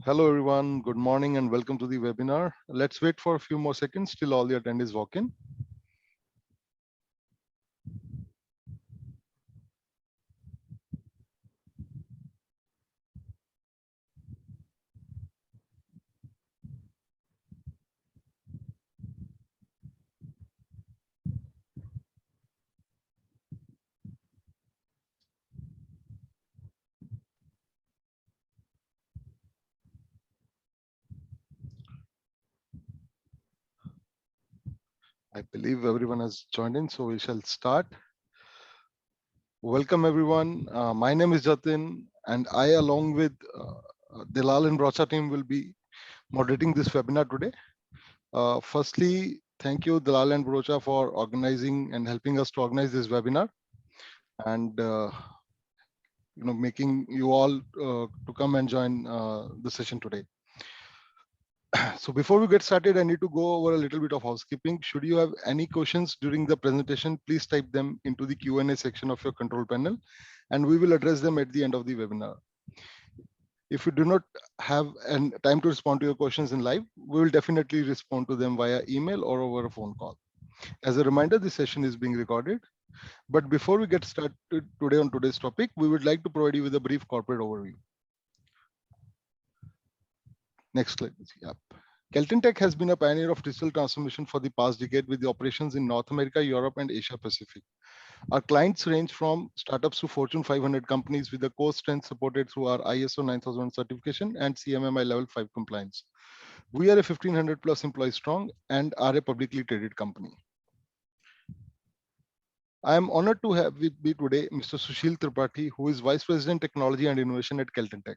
Hello everyone, good morning and welcome to the webinar. Let's wait for a few more seconds till all the attendees walk in. I believe everyone has joined in, so we shall start. Welcome everyone. My name is Jatin and I along with Dalal and Brocha team will be moderating this webinar today. Firstly, thank you Dalal and Brocha for organizing and helping us to organize this webinar and making you all to come and join the session today. So before we get started, I need to go over a little bit of housekeeping. Should you have any questions during the presentation, please type them into the Q&A section of your control panel, and we will address them at the end of the webinar. If you do not have time to respond to your questions in live, we will definitely respond to them via email or over a phone call. As a reminder, this session is being recorded. But before we get started today on today's topic, we would like to provide you with a brief corporate overview. Next slide. Yep. KeltonTech has been a pioneer of digital transformation for the past decade with the operations in North America, Europe, and Asia Pacific. Our clients range from startups to Fortune 500 companies with the core strength supported through our ISO 9001 certification and CMMI level 5 compliance. We are a 1500 plus employees strong and are a publicly traded company. I am honored to have with me today Mr. Sushil Tripathi, who is Vice President Technology and Innovation at KeltonTech.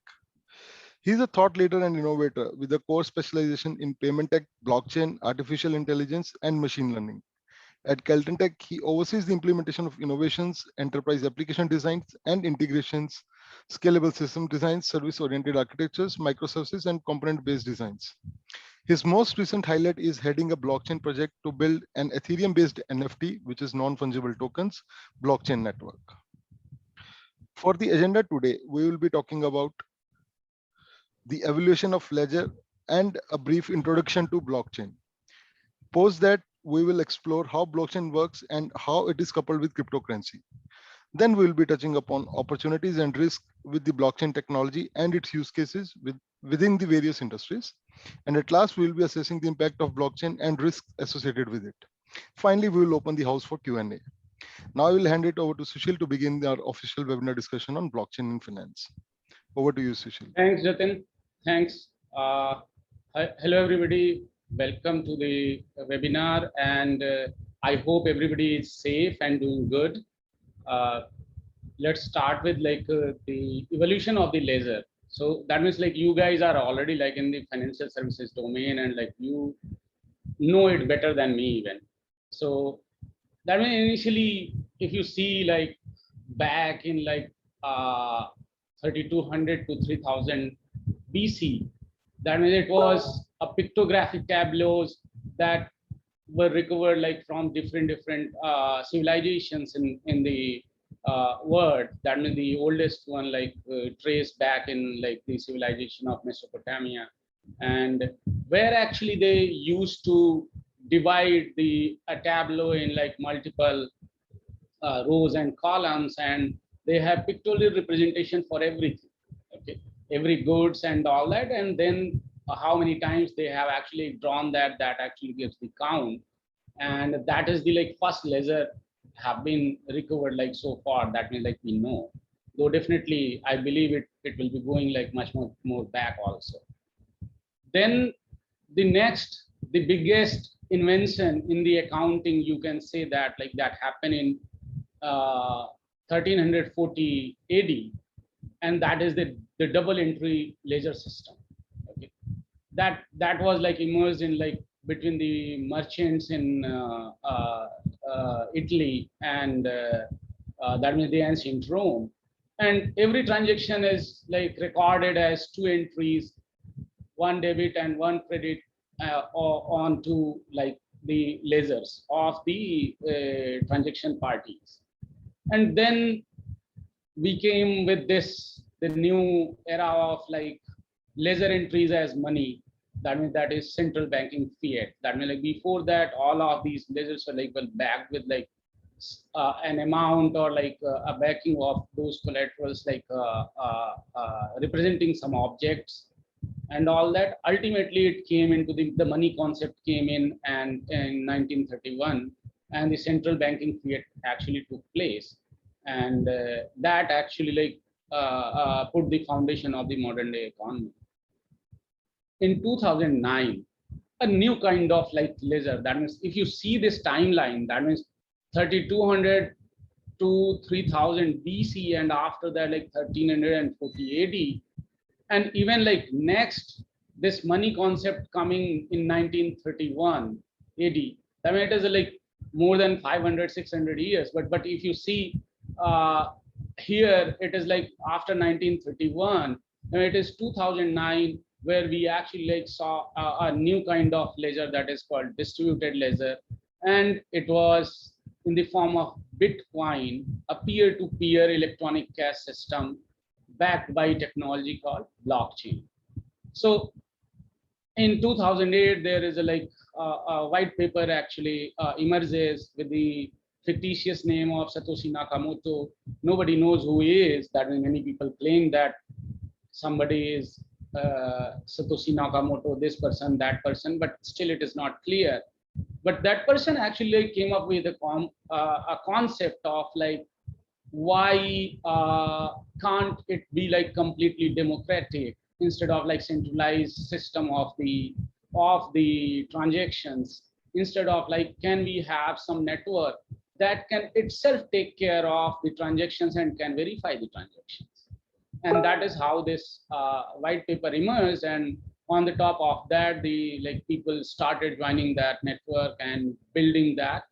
He is a thought leader and innovator with a core specialization in payment tech, blockchain, artificial intelligence, and machine learning. At KeltonTech, he oversees the implementation of innovations, enterprise application designs and integrations, scalable system designs, service-oriented architectures, microservices, and component-based designs. His most recent highlight is heading a blockchain project to build an Ethereum-based NFT, which is non-fungible tokens, blockchain network. For the agenda today, we will be talking about the evolution of Ledger, and a brief introduction to blockchain. Post that, we will explore how blockchain works and how it is coupled with cryptocurrency. Then we will be touching upon opportunities and risks with the blockchain technology and its use cases within the various industries. And at last, we will be assessing the impact of blockchain and risks associated with it. Finally, we will open the house for Q&A. Now I will hand it over to Sushil to begin our official webinar discussion on blockchain and finance. Over to you, Sushil. Thanks, Jatin. Thanks. Hello, everybody. Welcome to the webinar, and I hope everybody is safe and doing good. Let's start with the evolution of the Ledger. So that means you guys are already in the financial services domain, and you know it better than me even. So that means initially, if you see back in 3200 to 3000 BC, that means it was a pictographic tableaus that were recovered from different civilizations in the world. That means the oldest one traced back in the civilization of Mesopotamia, and where actually they used to divide the tableau in multiple rows and columns, and they have pictorial representation for everything, okay, every goods and all that, and then how many times they have actually drawn that actually gives the count, and that is the first ledger have been recovered so far. That means we know, though definitely I believe it will be going much more back also. Then the biggest invention in the accounting, you can say that that happened in 1340 AD, and that is the double entry ledger system. Okay, that was immersed in between the merchants in Italy and that means the ancient Rome, and every transaction is recorded as two entries, one debit and one credit on to the ledgers of the transaction parties. And then we came with the new era of ledger entries as money. That means that is central banking fiat. That means like before that, all of these ledgers are like well backed with like an amount or like a backing of those collaterals, like representing some objects and all that. Ultimately, it came into the money concept came in, and in 1931, and the central banking fiat actually took place, and that actually like put the foundation of the modern day economy. In 2009, a new kind of like ledger. That means if you see this timeline, that means 3200 to 3000 BC, and after that like 1340 AD, and even like next this money concept coming in 1931 AD. I mean, it is like more than 500-600 years. But if you see here, it is like after 1931, and it is 2009 where we actually like saw a new kind of ledger that is called distributed ledger, and it was in the form of Bitcoin, a peer-to-peer electronic cash system backed by technology called blockchain. So in 2008, there is a white paper actually emerges with the fictitious name of Satoshi Nakamoto. Nobody knows who he is. That means many people claim that somebody is Satoshi Nakamoto, this person, that person, but still it is not clear. But that person actually came up with a concept of like, why can't it be like completely democratic instead of like centralized system of the transactions? Instead of like, can we have some network that can itself take care of the transactions and can verify the transactions? And that is how this white paper emerged. And on the top of that, the like people started joining that network and building that.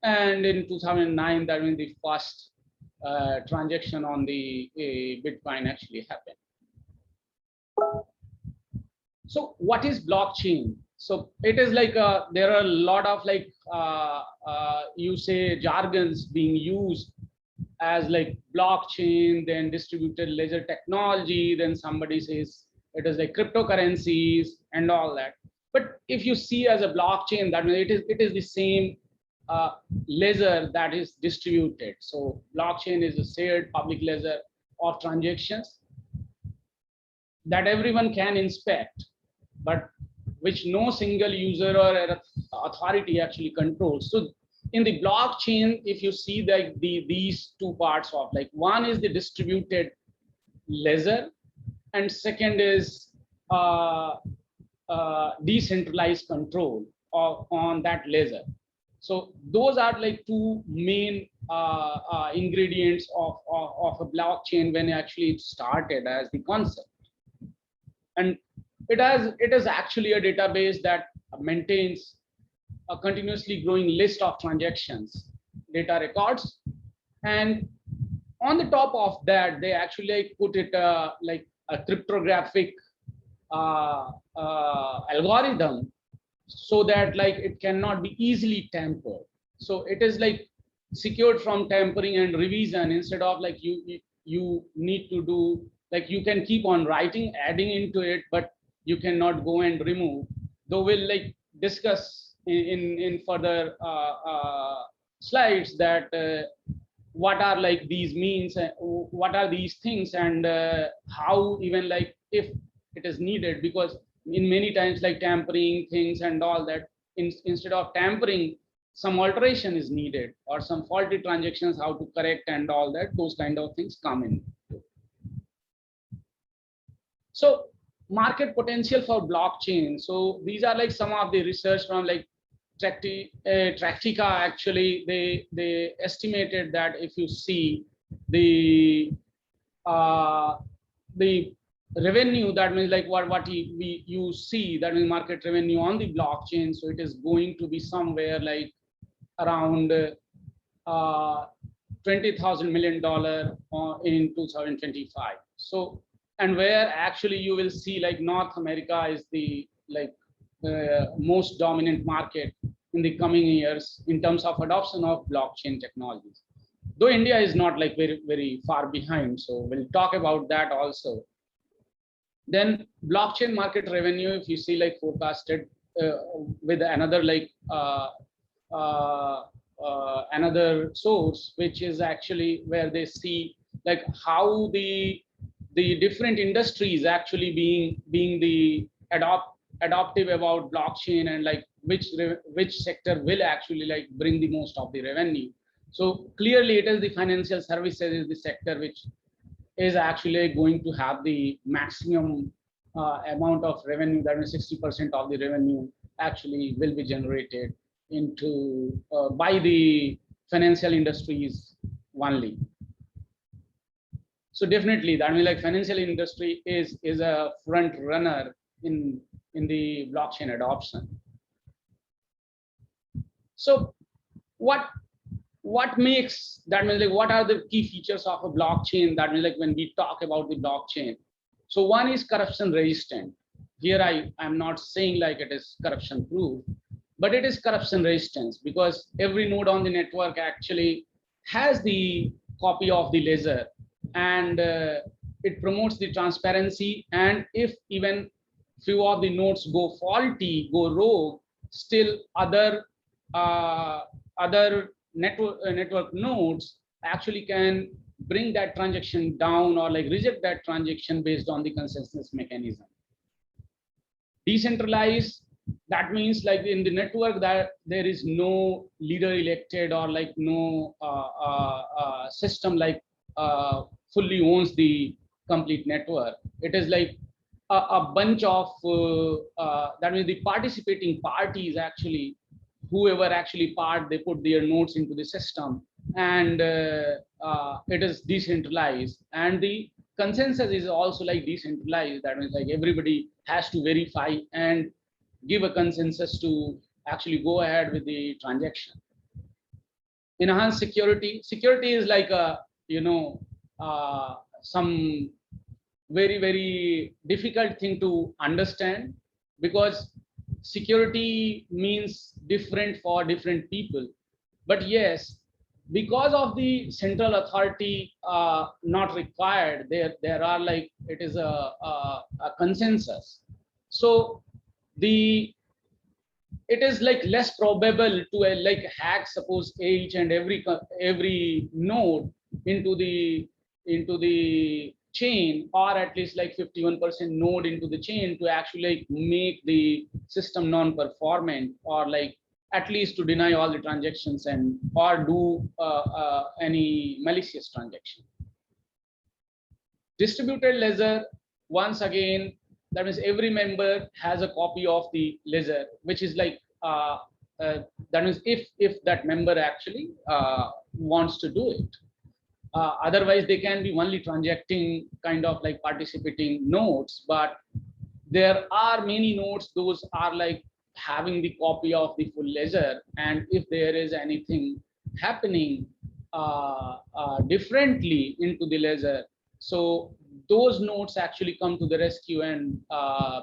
And in 2009, that means the first transaction on the Bitcoin actually happened. So what is blockchain? So it is like there are a lot of like you say jargons being used as like blockchain, then distributed ledger technology, then somebody says it is like cryptocurrencies and all that. But if you see as a blockchain, that means it is the same ledger that is distributed. So blockchain is a shared public ledger of transactions that everyone can inspect, but which no single user or authority actually controls. So in the blockchain, if you see that these two parts of like, one is the distributed ledger, and second is decentralized control on that ledger. So those are like two main ingredients of a blockchain when actually it started as the concept. And it is actually a database that maintains a continuously growing list of transactions, data records, and on the top of that, they actually like put it like a cryptographic algorithm, so that like it cannot be easily tampered. So it is like secured from tampering and revision, instead of like you need to do like, you can keep on writing, adding into it, but you cannot go and remove. Though we'll like discuss in further slides that what are like these means, what are these things, and how even like if it is needed, because in many times like tampering things and all that, instead of tampering, some alteration is needed, or some faulty transactions, how to correct and all that, those kind of things come in. So market potential for blockchain. So these are like some of the research from like Tractica. Actually, they estimated that if you see the revenue, that means like what you see, that means market revenue on the blockchain. So it is going to be somewhere like around $20,000 million in 2025. So, and where actually you will see like North America is the like most dominant market in the coming years in terms of adoption of blockchain technologies. Though India is not like very far behind, so we'll talk about that also. Then blockchain market revenue, if you see like forecasted with another like another source, which is actually where they see like how the different industries actually being the adoptive about blockchain, and like which sector will actually like bring the most of the revenue. So clearly it is the financial services is the sector which is actually going to have the maximum amount of revenue. That means 60% of the revenue actually will be generated into by the financial industries only. So definitely that means like financial industry is a front runner in the blockchain adoption. So what makes, that means like what are the key features of a blockchain, that means like when we talk about the blockchain? So one is corruption resistant. Here I'm not saying like it is corruption proof, but it is corruption resistance, because every node on the network actually has the copy of the ledger, and it promotes the transparency. And if even few of the nodes go faulty, go rogue, still other network nodes actually can bring that transaction down or like reject that transaction based on the consensus mechanism. Decentralized, that means like in the network that there is no leader elected, or like no system like fully owns the complete network. It is like a bunch of that means the participating parties actually, whoever actually they put their notes into the system, and it is decentralized, and the consensus is also like decentralized. That means like everybody has to verify and give a consensus to actually go ahead with the transaction. Enhanced security. Security is like a, you know, some very difficult thing to understand, because security means different for different people. But yes, because of the central authority not required, there are like, it is a consensus. So the it is like less probable to like hack suppose each and every node into the chain, or at least like 51% node into the chain, to actually like make the system non-performant, or like at least to deny all the transactions and or do any malicious transaction. Distributed ledger, once again, that means every member has a copy of the ledger, which is like that means if that member actually wants to do it. Otherwise they can be only transacting kind of like participating nodes, but there are many nodes those are like having the copy of the full ledger, and if there is anything happening differently into the ledger, so those nodes actually come to the rescue and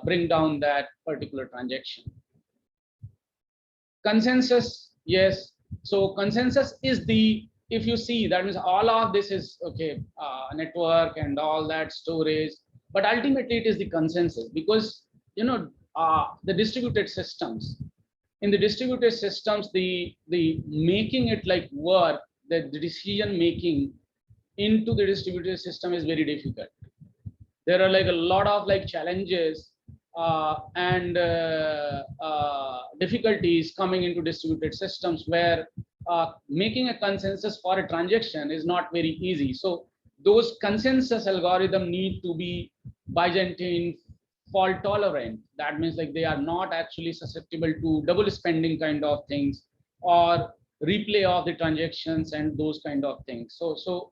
bring down that particular transaction. Consensus, yes. So consensus is the, if you see, that means all of this is okay, network and all that storage, but ultimately it is the consensus, because you know the distributed systems, in the distributed systems, the making it like work, the decision making into the distributed system is very difficult. There are like a lot of like challenges and difficulties coming into distributed systems, where making a consensus for a transaction is not very easy. So those consensus algorithm need to be Byzantine fault tolerant. That means like they are not actually susceptible to double spending kind of things, or replay of the transactions and those kind of things. So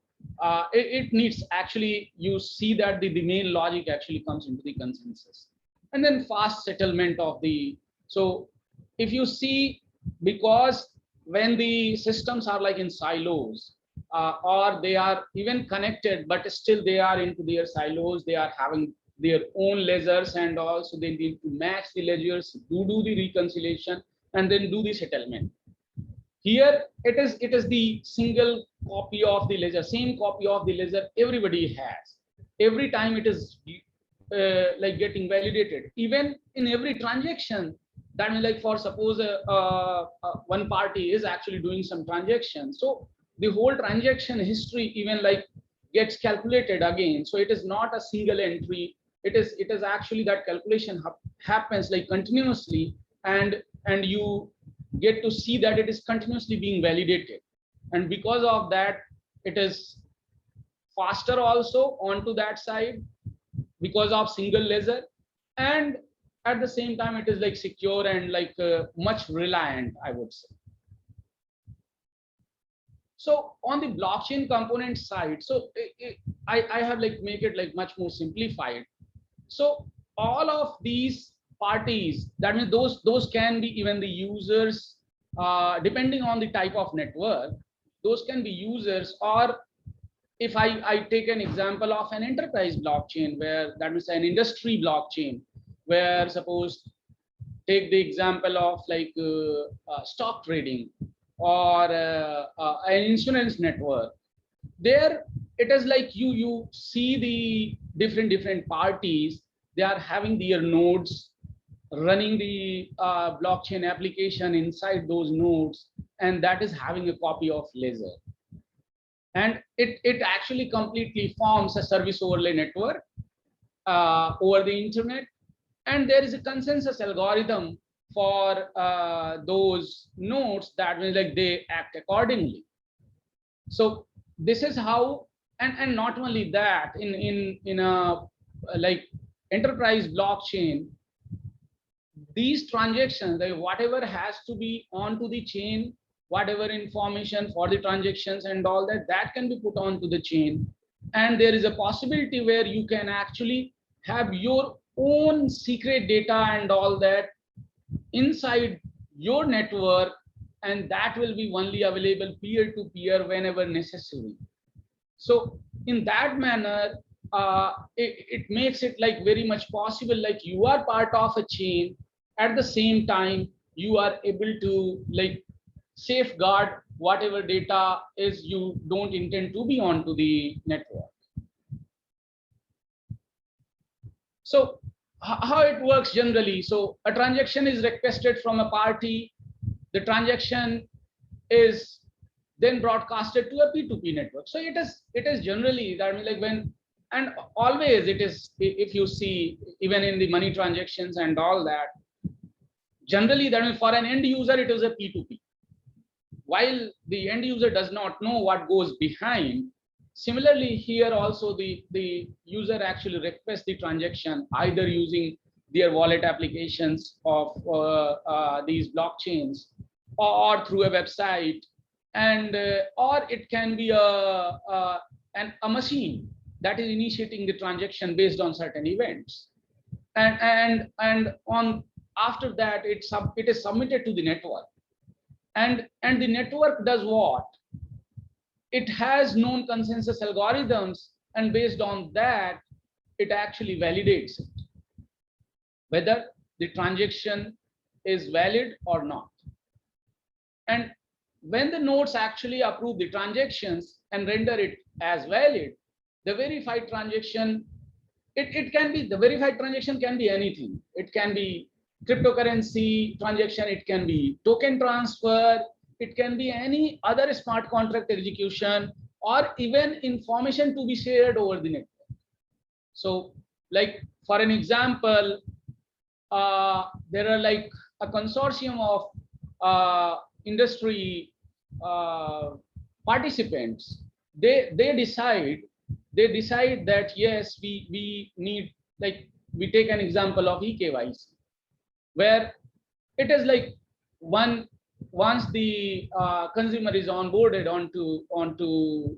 it needs actually, you see that the main logic actually comes into the consensus. And then fast settlement of the, so if you see, because when the systems are like in silos, or they are even connected, but still they are into their silos, they are having their own ledgers, and also they need to match the ledgers to do the reconciliation and then do the settlement. Here it is the single copy of the ledger, same copy of the ledger everybody has. Every time it is like getting validated. Even in every transaction, that means like for suppose one party is actually doing some transaction, so the whole transaction history even like gets calculated again. So it is not a single entry. It is actually that calculation happens like continuously, and you get to see that it is continuously being validated. And because of that, it is faster also onto that side because of single ledger, and at the same time it is like secure and like much reliant, I would say. So on the blockchain component side, so I have like make it like much more simplified. So all of these parties, that means those can be even the users, depending on the type of network, those can be users. Or if I take an example of an enterprise blockchain, where that means an industry blockchain, where suppose take the example of like stock trading, or an insurance network. There it is like you see the different parties, they are having their nodes running the blockchain application inside those nodes, and that is having a copy of ledger. And it actually completely forms a service overlay network over the internet. And there is a consensus algorithm for those nodes, that means like they act accordingly. So this is how. And not only that, in a like enterprise blockchain, these transactions, like whatever has to be onto the chain, whatever information for the transactions and all that, that can be put onto the chain. And there is a possibility where you can actually have your own secret data and all that inside your network, and that will be only available peer to peer whenever necessary. So in that manner, it makes it like very much possible, like you are part of a chain, at the same time you are able to like safeguard whatever data is you don't intend to be onto the network. So how it works generally: so a transaction is requested from a party, the transaction is then broadcasted to a P2P network. So it is generally, that means like when, and always it is, if you see even in the money transactions and all that, generally that means for an end user it is a P2P, while the end user does not know what goes behind. Similarly here also, the user actually requests the transaction either using their wallet applications of these blockchains, or through a website, and or it can be a machine that is initiating the transaction based on certain events, and on after that it is submitted to the network, and the network does what? It has known consensus algorithms, and based on that it actually validates it, whether the transaction is valid or not. And when the nodes actually approve the transactions and render it as valid, the verified transaction, it can be, the verified transaction can be anything. It can be cryptocurrency transaction, it can be token transfer, it can be any other smart contract execution, or even information to be shared over the network. So like for an example, there are like a consortium of industry participants. They decide that yes, we need, like we take an example of eKYC, where it is like once the consumer is onboarded onto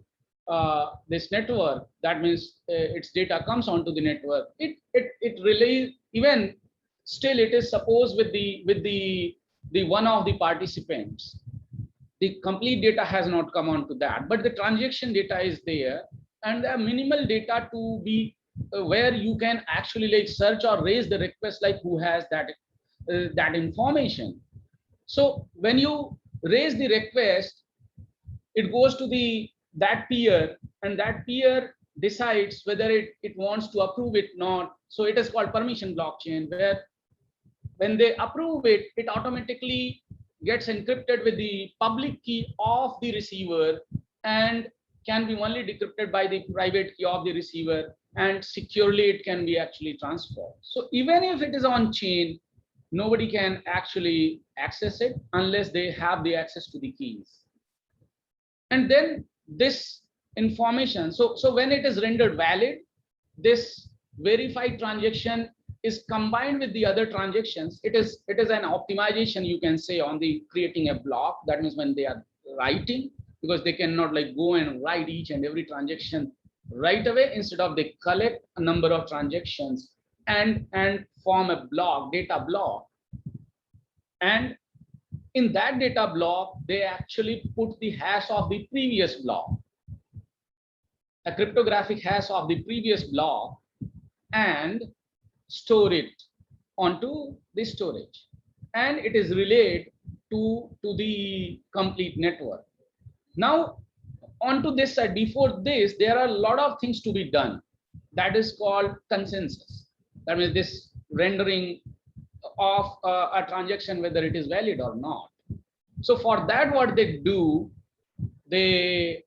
this network, that means its data comes onto the network. It really, even still it is supposed with the one of the participants, the complete data has not come onto that, but the transaction data is there, and the minimal data to be where you can actually like search or raise the request, like who has that information. So when you raise the request, it goes to that peer, and that peer decides whether it wants to approve it not. So it is called permission blockchain, where when they approve it, it automatically gets encrypted with the public key of the receiver and can be only decrypted by the private key of the receiver, and securely it can be actually transferred. So even if it is on chain, nobody can actually access it unless they have the access to the keys. And then this information, so when it is rendered valid, this verified transaction is combined with the other transactions. It is an optimization, you can say, on the creating a block. That means when they are writing, because they cannot like go and write each and every transaction right away. Instead of, they collect a number of transactions and form a block, data block. And in that data block, they actually put the hash of the previous block, a cryptographic hash of the previous block, and store it onto the storage. And it is relayed to the complete network. Now, onto this side, before this, there are a lot of things to be done. That is called consensus. That means this rendering of a transaction, whether it is valid or not. So for that, what they do, they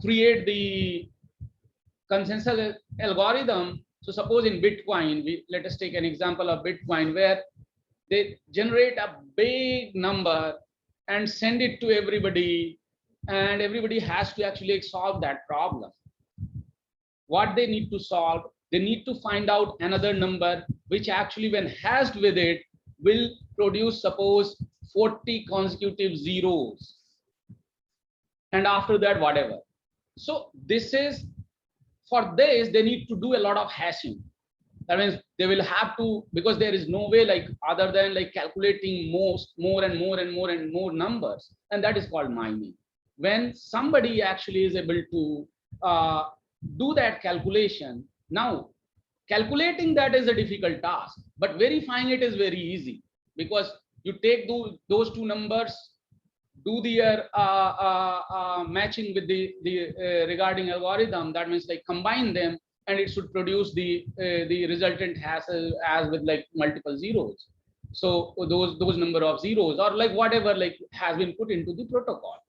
create the consensus algorithm. So suppose in Bitcoin, let us take an example of Bitcoin, where they generate a big number and send it to everybody, and everybody has to actually solve that problem. What they need to solve, they need to find out another number which actually, when hashed with it, will produce, suppose, 40 consecutive zeros, and after that whatever. So this is, for this they need to do a lot of hashing. That means they will have to, because there is no way like other than like calculating more and more numbers, and that is called mining. When somebody actually is able to do that calculation, now calculating that is a difficult task, but verifying it is very easy, because you take those two numbers, do their matching with the regarding algorithm. That means like combine them, and it should produce the resultant hash as with like multiple zeros. So those number of zeros, or like whatever like has been put into the protocol,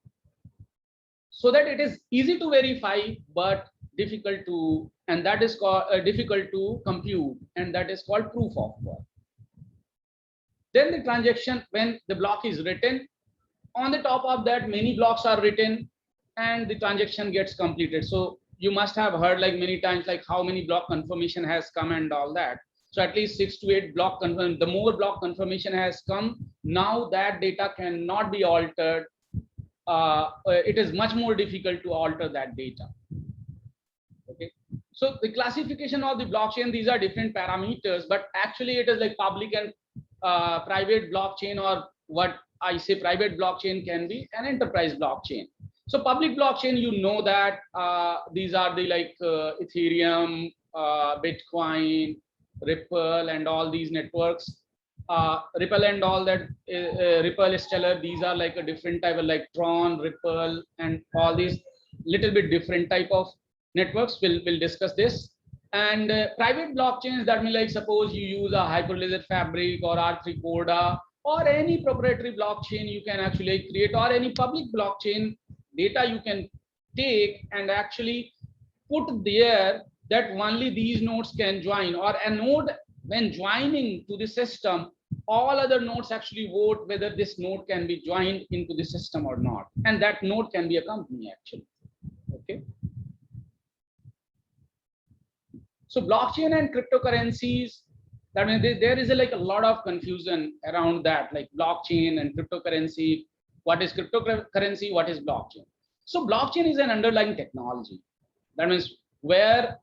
so that it is easy to verify but difficult to, and that is called difficult to compute, and that is called proof of work. Then the transaction, when the block is written, on the top of that many blocks are written, and the transaction gets completed. So you must have heard like many times like how many block confirmation has come and all that. So at least 6 to 8 block confirmation. The more block confirmation has come, now that data cannot be altered. It is much more difficult to alter that data. Okay, so the classification of the blockchain, these are different parameters, but actually it is like public and private blockchain, or what I say private blockchain can be an enterprise blockchain. So public blockchain, you know that these are the like Ethereum, Bitcoin, Ripple, and all these networks. Ripple and all that, Ripple, Stellar, these are like a different type of like Tron, Ripple, and all these little bit different type of networks. We'll discuss this. And private blockchains, that means like suppose you use a Hyperledger Fabric or R3 Corda, or any proprietary blockchain you can actually create, or any public blockchain data you can take and actually put there, that only these nodes can join, or a node when joining to the system, all other nodes actually vote whether this node can be joined into the system or not, and that node can be a company actually. Okay, so blockchain and cryptocurrencies, that means there is like a lot of confusion around that, like blockchain and cryptocurrency. What is cryptocurrency? What is blockchain? So blockchain is an underlying technology. That means where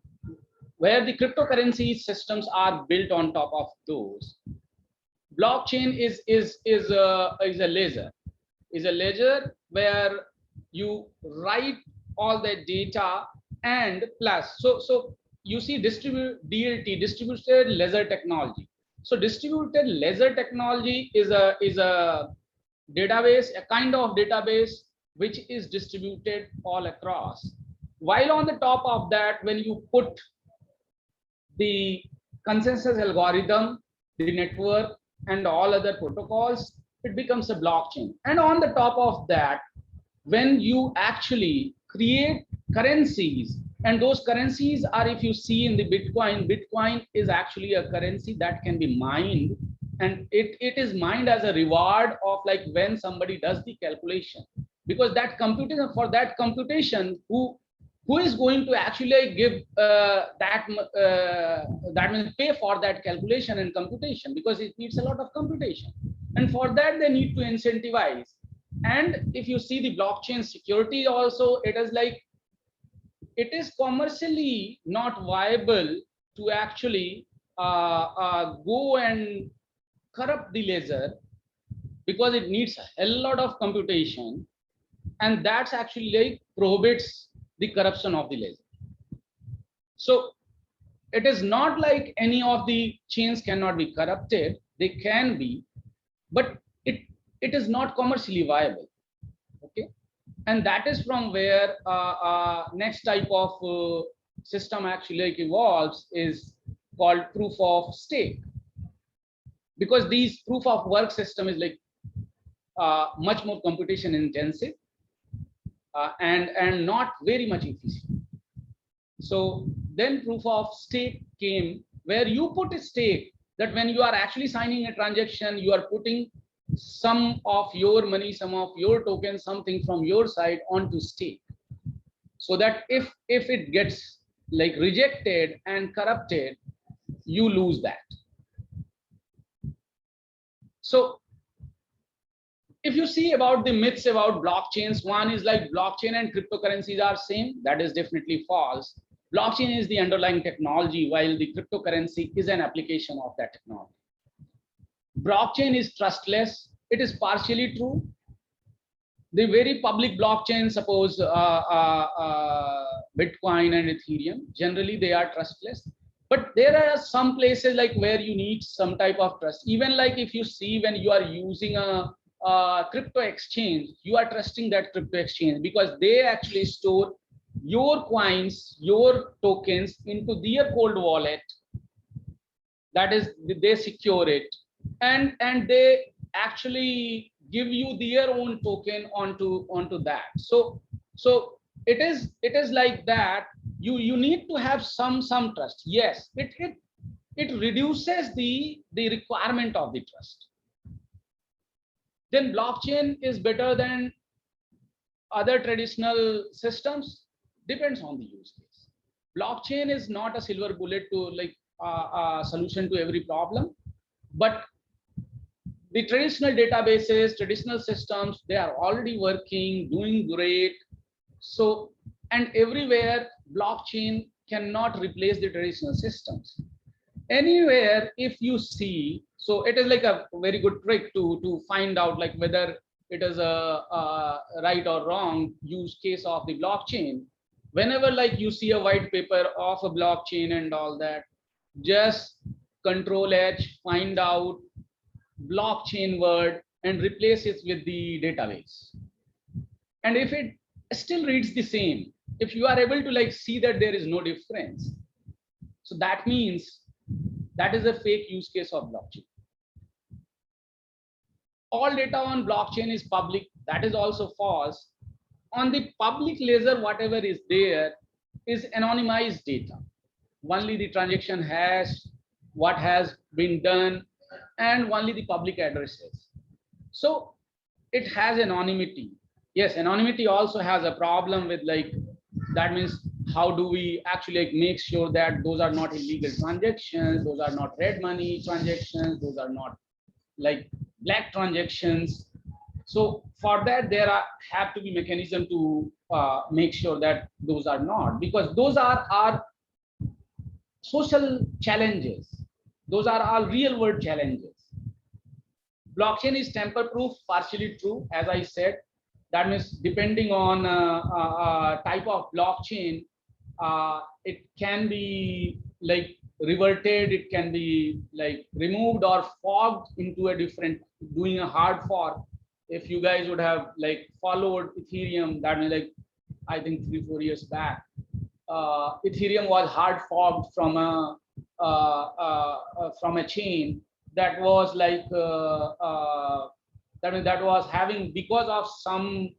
the cryptocurrency systems are built on top of those. Blockchain is a ledger where you write all the data, and plus so you see DLT, distributed ledger technology. So distributed ledger technology is a database, a kind of database which is distributed all across. While on the top of that, when you put the consensus algorithm, the network, and all other protocols, it becomes a blockchain. And on the top of that, when you actually create currencies, and those currencies are, if you see in the Bitcoin is actually a currency that can be mined, and it is mined as a reward of like when somebody does the calculation, because that computation, for that computation, who is going to actually give that means pay for that calculation and computation, because it needs a lot of computation, and for that they need to incentivize. And if you see the blockchain security also, it is like, it is commercially not viable to actually go and corrupt the ledger, because it needs a hell lot of computation, and that's actually like prohibits the corruption of the ledger. So it is not like any of the chains cannot be corrupted, they can be, but it is not commercially viable. Okay, and that is from where next type of system actually like evolves is called proof of stake, because these proof of work system is like much more computation intensive and not very much efficient. So then proof of stake came, where you put a stake, that when you are actually signing a transaction, you are putting some of your money, some of your tokens, something from your side onto stake, so that if it gets like rejected and corrupted, you lose that. So if you see about the myths about blockchains, one is like blockchain and cryptocurrencies are same. That is definitely false. Blockchain is the underlying technology, while the cryptocurrency is an application of that technology. Blockchain is trustless. It is partially true. The very public blockchain, suppose Bitcoin and Ethereum, generally they are trustless. But there are some places like where you need some type of trust. Even like if you see when you are using a crypto exchange, you are trusting that crypto exchange, because they actually store your coins, your tokens into their cold wallet. That is, they secure it, and they actually give you their own token onto that. So it is like that. You need to have some trust. Yes, it reduces the requirement of the trust. Then blockchain is better than other traditional systems, depends on the use case. Blockchain is not a silver bullet to like a solution to every problem, but the traditional databases, traditional systems, they are already working, doing great. So, and everywhere blockchain cannot replace the traditional systems. Anywhere, if you see, so it is like a very good trick to find out like whether it is a right or wrong use case of the blockchain. Whenever like you see a white paper of a blockchain and all that, just Control H, find out blockchain word and replace it with the database. And if it still reads the same, if you are able to like see that there is no difference, so that means that is a fake use case of blockchain. All data on blockchain is public. That is also false. On the public ledger, whatever is there is anonymized data. Only the transaction hash, what has been done, and only the public addresses. So it has anonymity. Yes, anonymity also has a problem with like, that means how do we actually like make sure that those are not illegal transactions, those are not red money transactions, those are not like black transactions. So for that there have to be mechanism to make sure that those are not, because those are our social challenges. Those are all real world challenges. Blockchain is tamper proof, partially true, as I said. That means depending on type of blockchain, it can be like reverted, it can be like removed or forked into a different, doing a hard fork. If you guys would have like followed Ethereum, that means like I think 3-4 years back, Ethereum was hard forked from a chain that was like that was having, because of some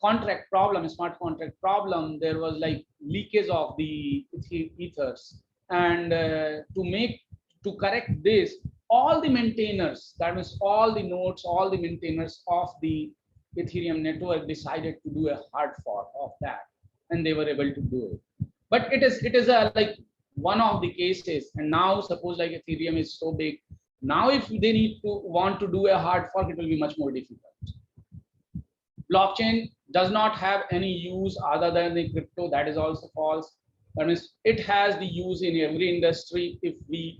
contract problem, smart contract problem, there was like leakage of the ethers, and to correct this, all the maintainers, that means all the nodes, all the maintainers of the Ethereum network decided to do a hard fork of that, and they were able to do it. But it is a like one of the cases. And now suppose like Ethereum is so big, now if they need to want to do a hard fork, it will be much more difficult. Blockchain does not have any use other than the crypto. That is also false. That means it has the use in every industry. If we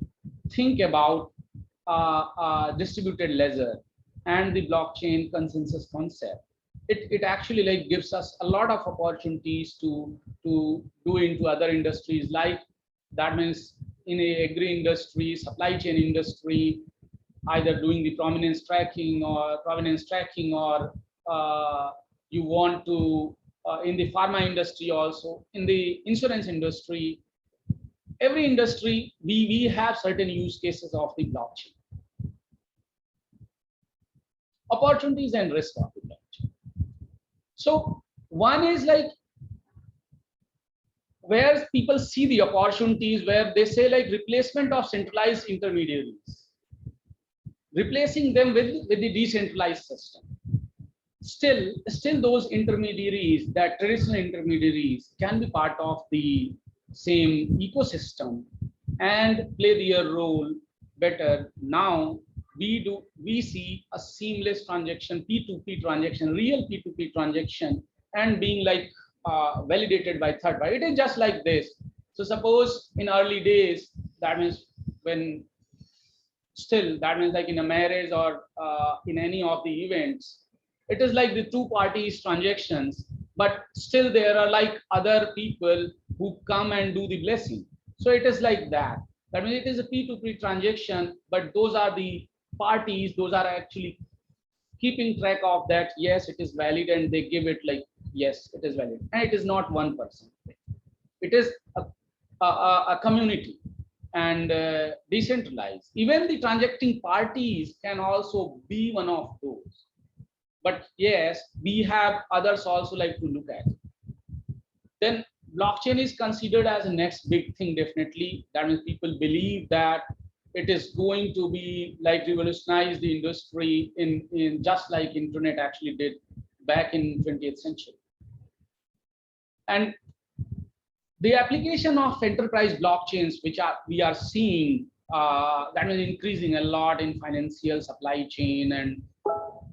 think about distributed ledger and the blockchain consensus concept, it actually like gives us a lot of opportunities to do into other industries. Like that means in a agri industry, supply chain industry, either doing the provenance tracking, or you want to in the pharma industry, also in the insurance industry, every industry, we have certain use cases of the blockchain. Opportunities and risk of the blockchain. So one is like where people see the opportunities, where they say like replacement of centralized intermediaries, replacing them with the decentralized system. Still those intermediaries, that traditional intermediaries, can be part of the same ecosystem and play their role better. Now we see a seamless transaction, P2P transaction, real P2P transaction, and being like validated by third party. It is just like this. So suppose in early days, that means when still, that means like in a marriage or in any of the events, it is like the two parties transactions, but still there are like other people who come and do the blessing. So it is like that. That means it is a P2P transaction, but those are the parties, those are actually keeping track of that. Yes, it is valid, and they give it like, yes, it is valid. And it is not one person. It is a community and decentralized. Even the transacting parties can also be one of those. But yes, we have others also like to look at. Then blockchain is considered as the next big thing, definitely. That means people believe that it is going to be like revolutionize the industry in just like internet actually did back in 20th century. And the application of enterprise blockchains, which we are seeing, that is increasing a lot in financial, supply chain, and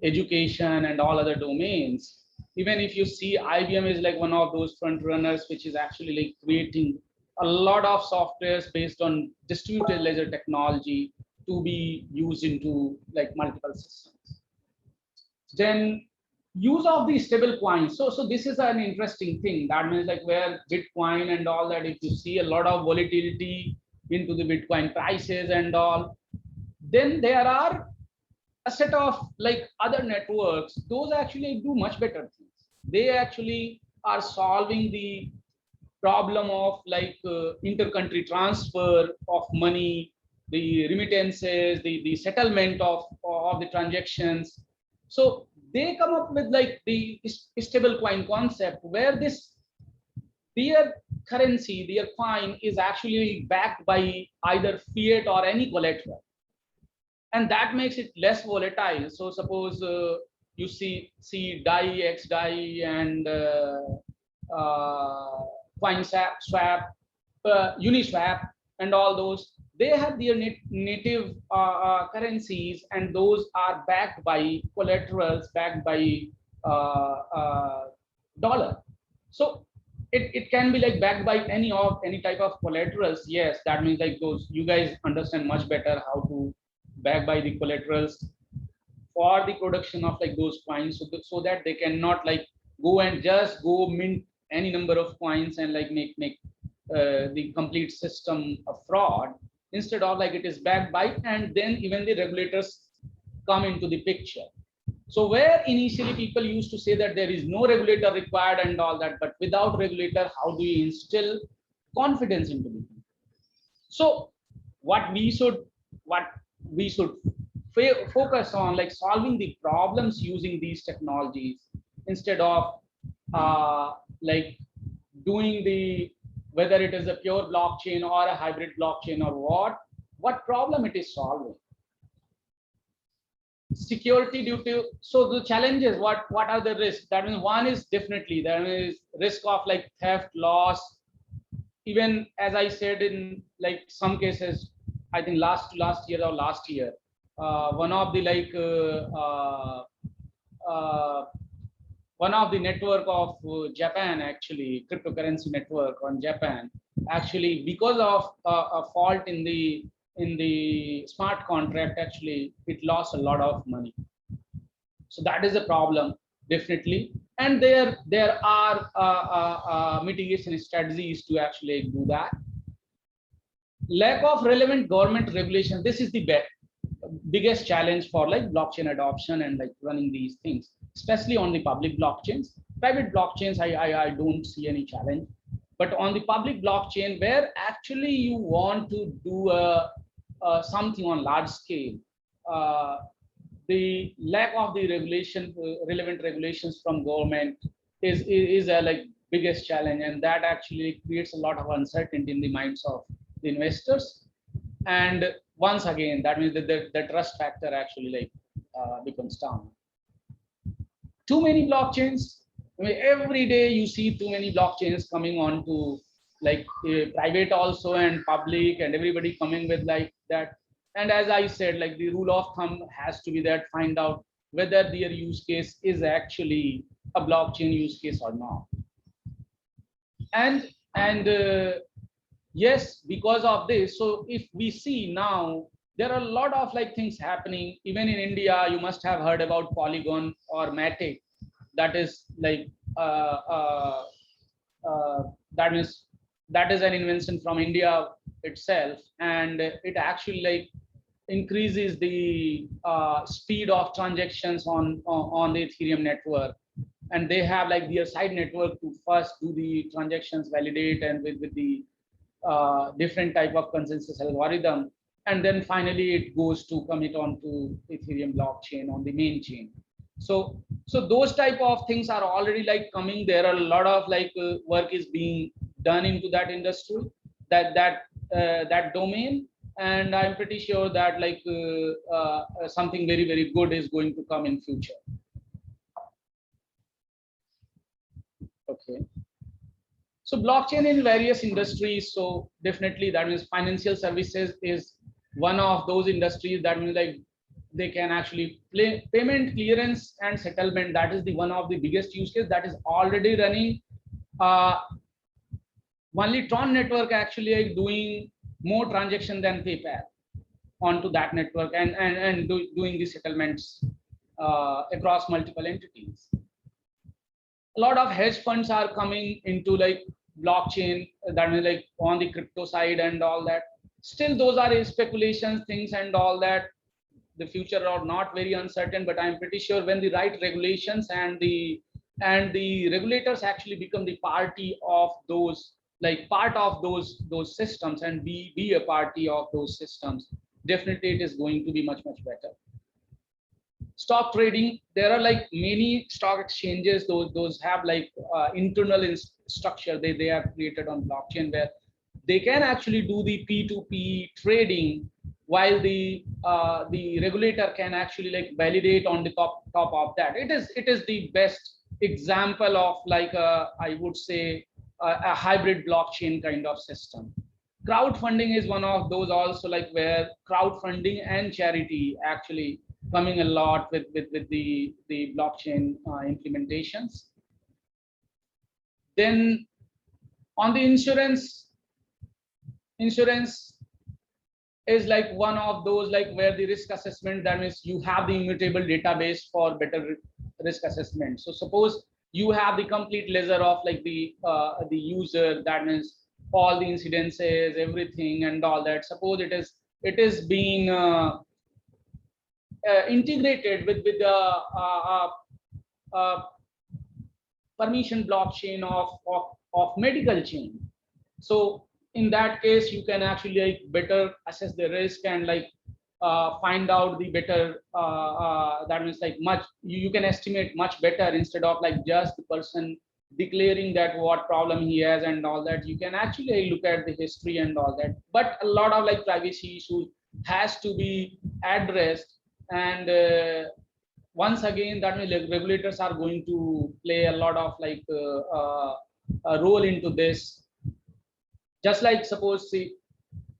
education, and all other domains. Even if you see, IBM is like one of those front runners, which is actually like creating a lot of softwares based on distributed ledger technology to be used into like multiple systems. Then use of the stable coins. So this is an interesting thing. That means like where Bitcoin and all that, if you see a lot of volatility into the Bitcoin prices and all, then there are a set of like other networks, those actually do much better things. They actually are solving the problem of like intercountry transfer of money, the remittances, the settlement of the transactions. So they come up with like the stable coin concept, where their currency, their coin is actually backed by either fiat or any collateral, and that makes it less volatile. So suppose you see DAI, XDAI, and CoinSwap, Uniswap, and all those. They have their native currencies, and those are backed by collaterals, backed by dollar. So it can be like backed by any type of collaterals. Yes, that means like those, you guys understand much better how to back by the collaterals for the production of like those coins, so that they cannot like go and just go mint any number of coins and like make the complete system a fraud. Instead of like it is backed by, and then even the regulators come into the picture. So where initially people used to say that there is no regulator required and all that, but without regulator, how do we instill confidence into the people? So what we should focus on, like solving the problems using these technologies, instead of like doing the, whether it is a pure blockchain or a hybrid blockchain or what problem it is solving. Security due to, so the challenges, what are the risks? That means one is definitely there is risk of like theft, loss. Even as I said, in like some cases, I think last year, one of the like one of the network of Japan, actually cryptocurrency network on Japan, actually because of a fault in the smart contract, actually it lost a lot of money. So that is a problem, definitely. And there are mitigation strategies to actually do that. Lack of relevant government regulation. This is the biggest challenge for like blockchain adoption and like running these things, especially on the public blockchains. Private blockchains, I don't see any challenge, but on the public blockchain, where actually you want to do something on large scale, the lack of the relevant regulations from government is a like biggest challenge, and that actually creates a lot of uncertainty in the minds of the investors. And once again, that means that the trust factor actually like becomes down. Too many blockchains. I mean, every day you see too many blockchains coming on to like private also and public, and everybody coming with like that. And as I said, like the rule of thumb has to be that find out whether their use case is actually a blockchain use case or not. And yes, because of this, so if we see now, there are a lot of like things happening. Even in India, you must have heard about Polygon or Matic. That is like that is an invention from India itself, and it actually like increases the speed of transactions on the Ethereum network. And they have like their side network to first do the transactions, validate, and with the different type of consensus algorithm, and then finally it goes to commit onto Ethereum blockchain on the main chain. So those type of things are already like coming. There are a lot of like work is being done into that industry, that domain, and I'm pretty sure that like something very good is going to come in future. Okay. So blockchain in various industries. So definitely that means financial services is one of those industries. That means like they can actually play payment clearance and settlement. That is the one of the biggest use case that is already running. Only Tron network actually like doing more transaction than PayPal onto that network, and doing the settlements across multiple entities. A lot of hedge funds are coming into like blockchain, that means like on the crypto side and all that. Still those are speculations things and all that. The future are not very uncertain, but I'm pretty sure when the right regulations and the regulators actually become the party of those, like part of those systems, and be a party of those systems, definitely it is going to be much better. Stock trading, there are like many stock exchanges, those have like internal structure they have created on blockchain, where they can actually do the P2P trading, while the regulator can actually like validate on the top of that. It is the best example of like I would say a hybrid blockchain kind of system. Crowdfunding is one of those also, like where crowdfunding and charity actually coming a lot with the blockchain implementations. Then on the insurance is like one of those, like where the risk assessment, that means you have the immutable database for better risk assessment. So suppose you have the complete ledger of like the user, that means all the incidences, everything and all that. Suppose it is being integrated with the permission blockchain of medical chain. So in that case, you can actually like better assess the risk and like find out the better, that means like much, you can estimate much better instead of like just the person declaring that what problem he has and all that. You can actually look at the history and all that, but a lot of like privacy issues has to be addressed. And once again, that means like regulators are going to play a lot of like a role into this. Just like suppose see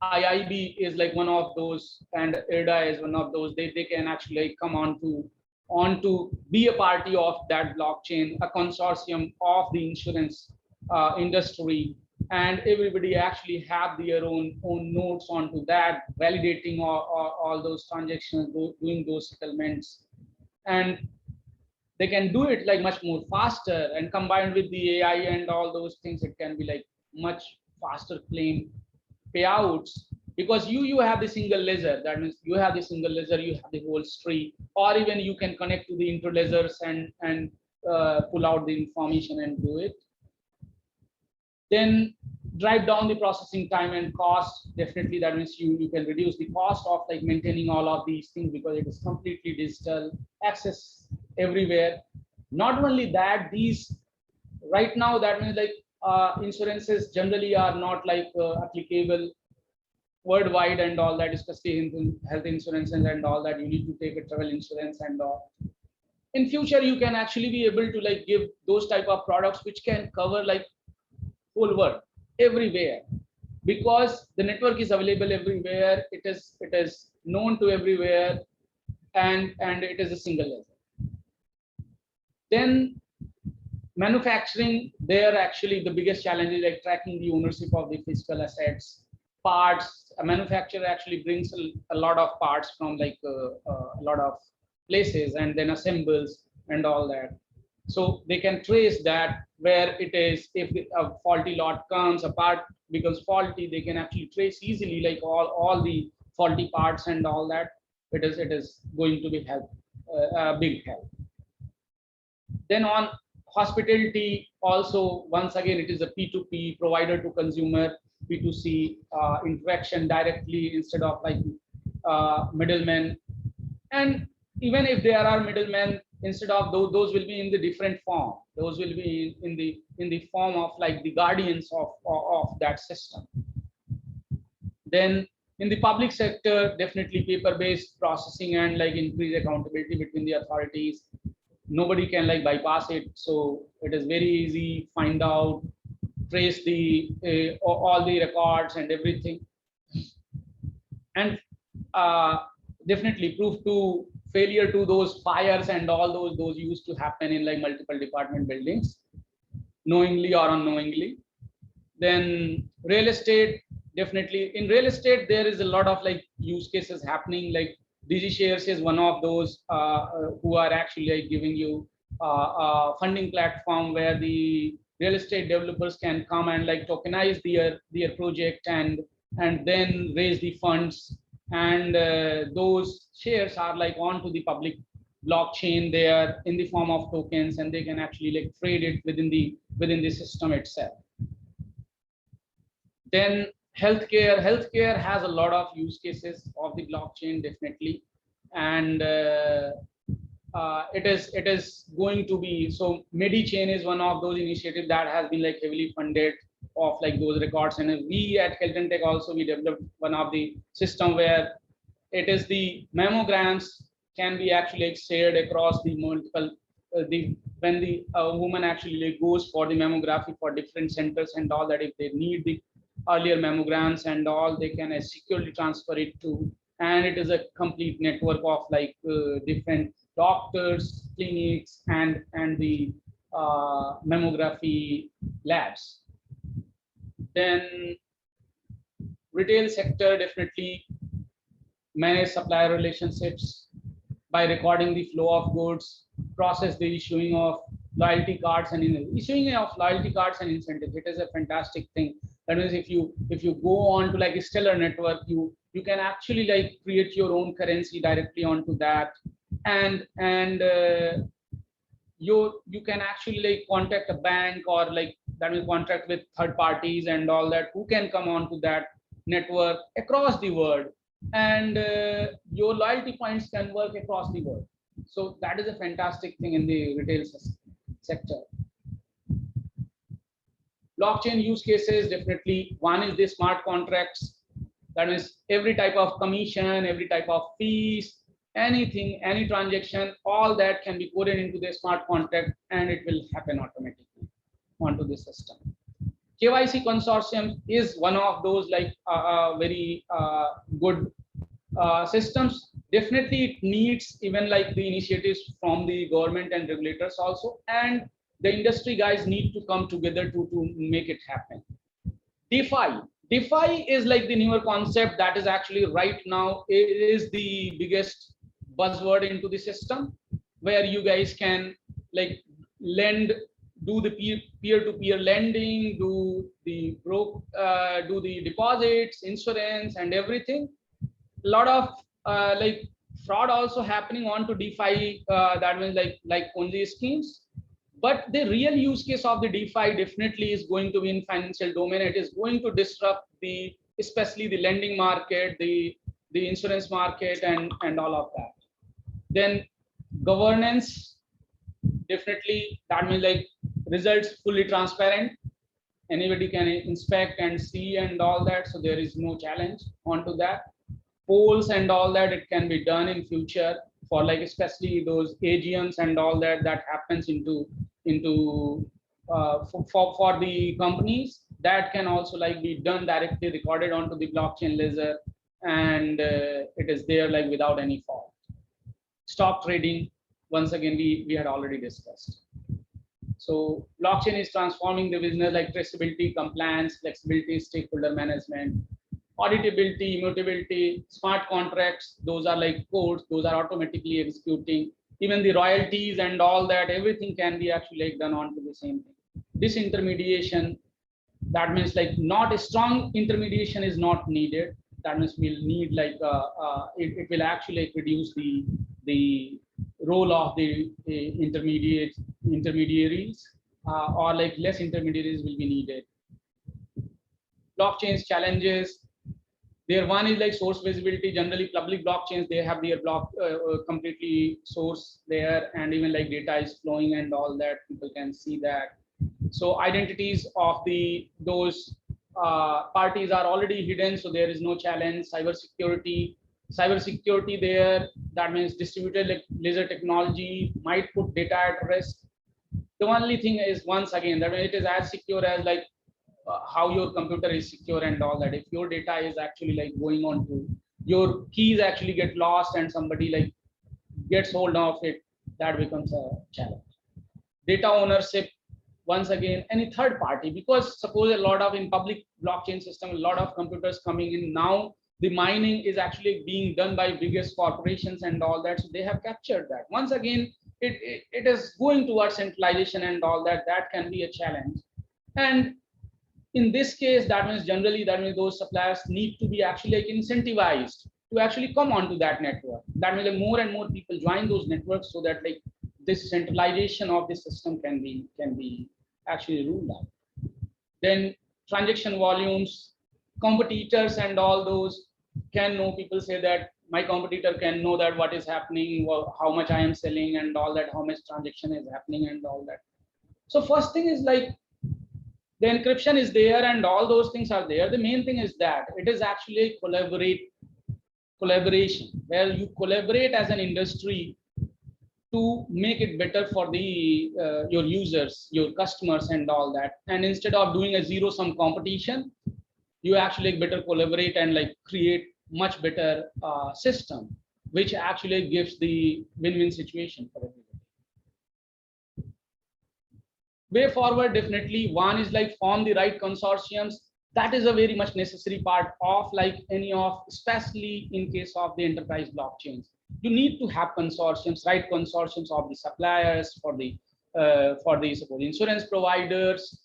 IIB is like one of those, and IRDA is one of those. They can actually come on to be a party of that blockchain, a consortium of the insurance industry, and everybody actually have their own nodes onto that, validating all those transactions, doing those settlements, and they can do it like much more faster. And combined with the AI and all those things, it can be like much faster claim payouts, because you have the single ledger. That means you have the single ledger, you have the whole tree, or even you can connect to the interledgers and pull out the information and do it. Then drive down the processing time and cost. Definitely, that means you can reduce the cost of like maintaining all of these things, because it is completely digital, access everywhere. Not only that, these right now, that means like insurances generally are not like applicable worldwide and all that, especially in health insurances and all that. You need to take a travel insurance and all. In future, you can actually be able to like give those type of products which can cover like whole world, everywhere, because the network is available everywhere. It is known to everywhere, and it is a single ledger. Then manufacturing, there actually the biggest challenge is like tracking the ownership of the physical assets. Parts, a manufacturer actually brings a lot of parts from like a lot of places and then assembles and all that. So they can trace that where it is. If a faulty lot comes, a part becomes faulty, they can actually trace easily like all the faulty parts and all that. It is going to be help, a big help. Then on hospitality also, once again, it is a P2P, provider to consumer, P2C interaction directly instead of like middlemen. And even if there are middlemen, instead of those will be in the different form. Those will be in the form of like the guardians of that system. Then in the public sector, definitely paper-based processing and like increased accountability between the authorities. Nobody can like bypass it, so it is very easy. Find out, trace the all the records and everything, and definitely proof to failure to those fires and all those used to happen in like multiple department buildings, knowingly or unknowingly. Then real estate, definitely in real estate there is a lot of like use cases happening. Like DigiShares is one of those who are actually like giving you a funding platform where the real estate developers can come and like tokenize their project and then raise the funds, and those shares are like onto the public blockchain there in the form of tokens, and they can actually like trade it within the system itself. Then healthcare has a lot of use cases of the blockchain, definitely, and it is going to be so. MediChain is one of those initiatives that has been like heavily funded of like those records, and we at KeltonTech also we developed one of the system where it is the mammograms can be actually like shared across the multiple when the woman actually like goes for the mammography for different centers and all that, if they need the earlier mammograms and all, they can securely transfer it to, and it is a complete network of like different doctors, clinics, and the mammography labs. Then retail sector, definitely manage supplier relationships by recording the flow of goods, process the issuing of loyalty cards and issuing of loyalty cards and incentives. It is a fantastic thing. That means if you go on to like a Stellar network, you You can actually like create your own currency directly onto that, and you can actually like contact a bank or like that will contract with third parties and all that who can come on to that network across the world, and your loyalty points can work across the world. So that is a fantastic thing in the retail sector. Blockchain use cases, definitely one is the smart contracts. That is every type of commission, every type of fees, anything, any transaction, all that can be coded into the smart contract and it will happen automatically onto the system. KYC consortium is one of those like very good systems. Definitely it needs even like the initiatives from the government and regulators also, and the industry guys need to come together to make it happen. DeFi. DeFi is like the newer concept that is actually right now, it is the biggest buzzword into the system, where you guys can like lend, do the peer-to-peer lending, do the deposits, insurance, and everything. A lot of like fraud also happening onto DeFi. That means like Ponzi schemes. But the real use case of the DeFi definitely is going to be in financial domain. It is going to disrupt the, especially the lending market, the insurance market, and all of that. Then governance, definitely that means like results fully transparent. Anybody can inspect and see and all that. So there is no challenge onto that. Polls and all that, it can be done in future for like especially those AGMs and all that happens into for the companies, that can also like be done directly recorded onto the blockchain ledger, and it is there like without any fault. Stock trading, once again we had already discussed. So blockchain is transforming the business like traceability, compliance, flexibility, stakeholder management, auditability, immutability, smart contracts, those are like codes, those are automatically executing. Even the royalties and all that, everything can be actually like done onto the same thing. Disintermediation, that means like not a strong intermediation is not needed. That means we'll need like it will actually like reduce the role of the intermediaries, or like less intermediaries will be needed. Blockchain's challenges, there one is like source visibility. Generally public blockchains, they have their block completely source there, and even like data is flowing and all that, people can see that. So identities of those parties are already hidden, so there is no challenge. Cybersecurity there, that means distributed like laser technology might put data at risk. The only thing is, once again, that it is as secure as like how your computer is secure and all that. If your data is actually like going on to your keys actually get lost and somebody like gets hold of it, that becomes a challenge. Data ownership, once again, any third party, because suppose a lot of in public blockchain system, a lot of computers coming in now, the mining is actually being done by biggest corporations and all that, so they have captured that. Once again, it is going towards centralization and all that, that can be a challenge. And in this case, that means generally that means those suppliers need to be actually like incentivized to actually come onto that network. That means like more and more people join those networks, so that like this centralization of the system can be actually ruled out. Then transaction volumes, competitors and all those can know, people say that my competitor can know that what is happening, how much I am selling and all that, how much transaction is happening and all that. So first thing is like the encryption is there and all those things are there. The main thing is that it is actually collaboration, where you collaborate as an industry to make it better for the your users, your customers and all that. And instead of doing a zero-sum competition, you actually better collaborate and like create much better system, which actually gives the win-win situation for everybody. Way forward, definitely one is like form the right consortiums. That is a very much necessary part of like any of, especially in case of the enterprise blockchains. You need to have consortiums, right? Consortiums of the suppliers, for the suppose insurance providers,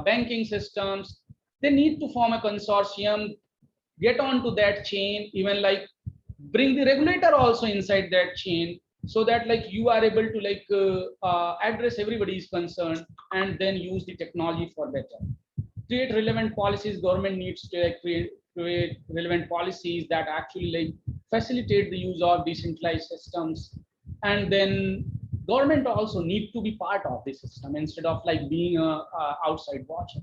banking systems. They need to form a consortium get onto that chain, even like bring the regulator also inside that chain, so that like you are able to like address everybody's concern and then use the technology for better. Create relevant policies. Government needs to like, create relevant policies that actually like facilitate the use of decentralized systems. And then government also need to be part of the system instead of like being a outside watcher.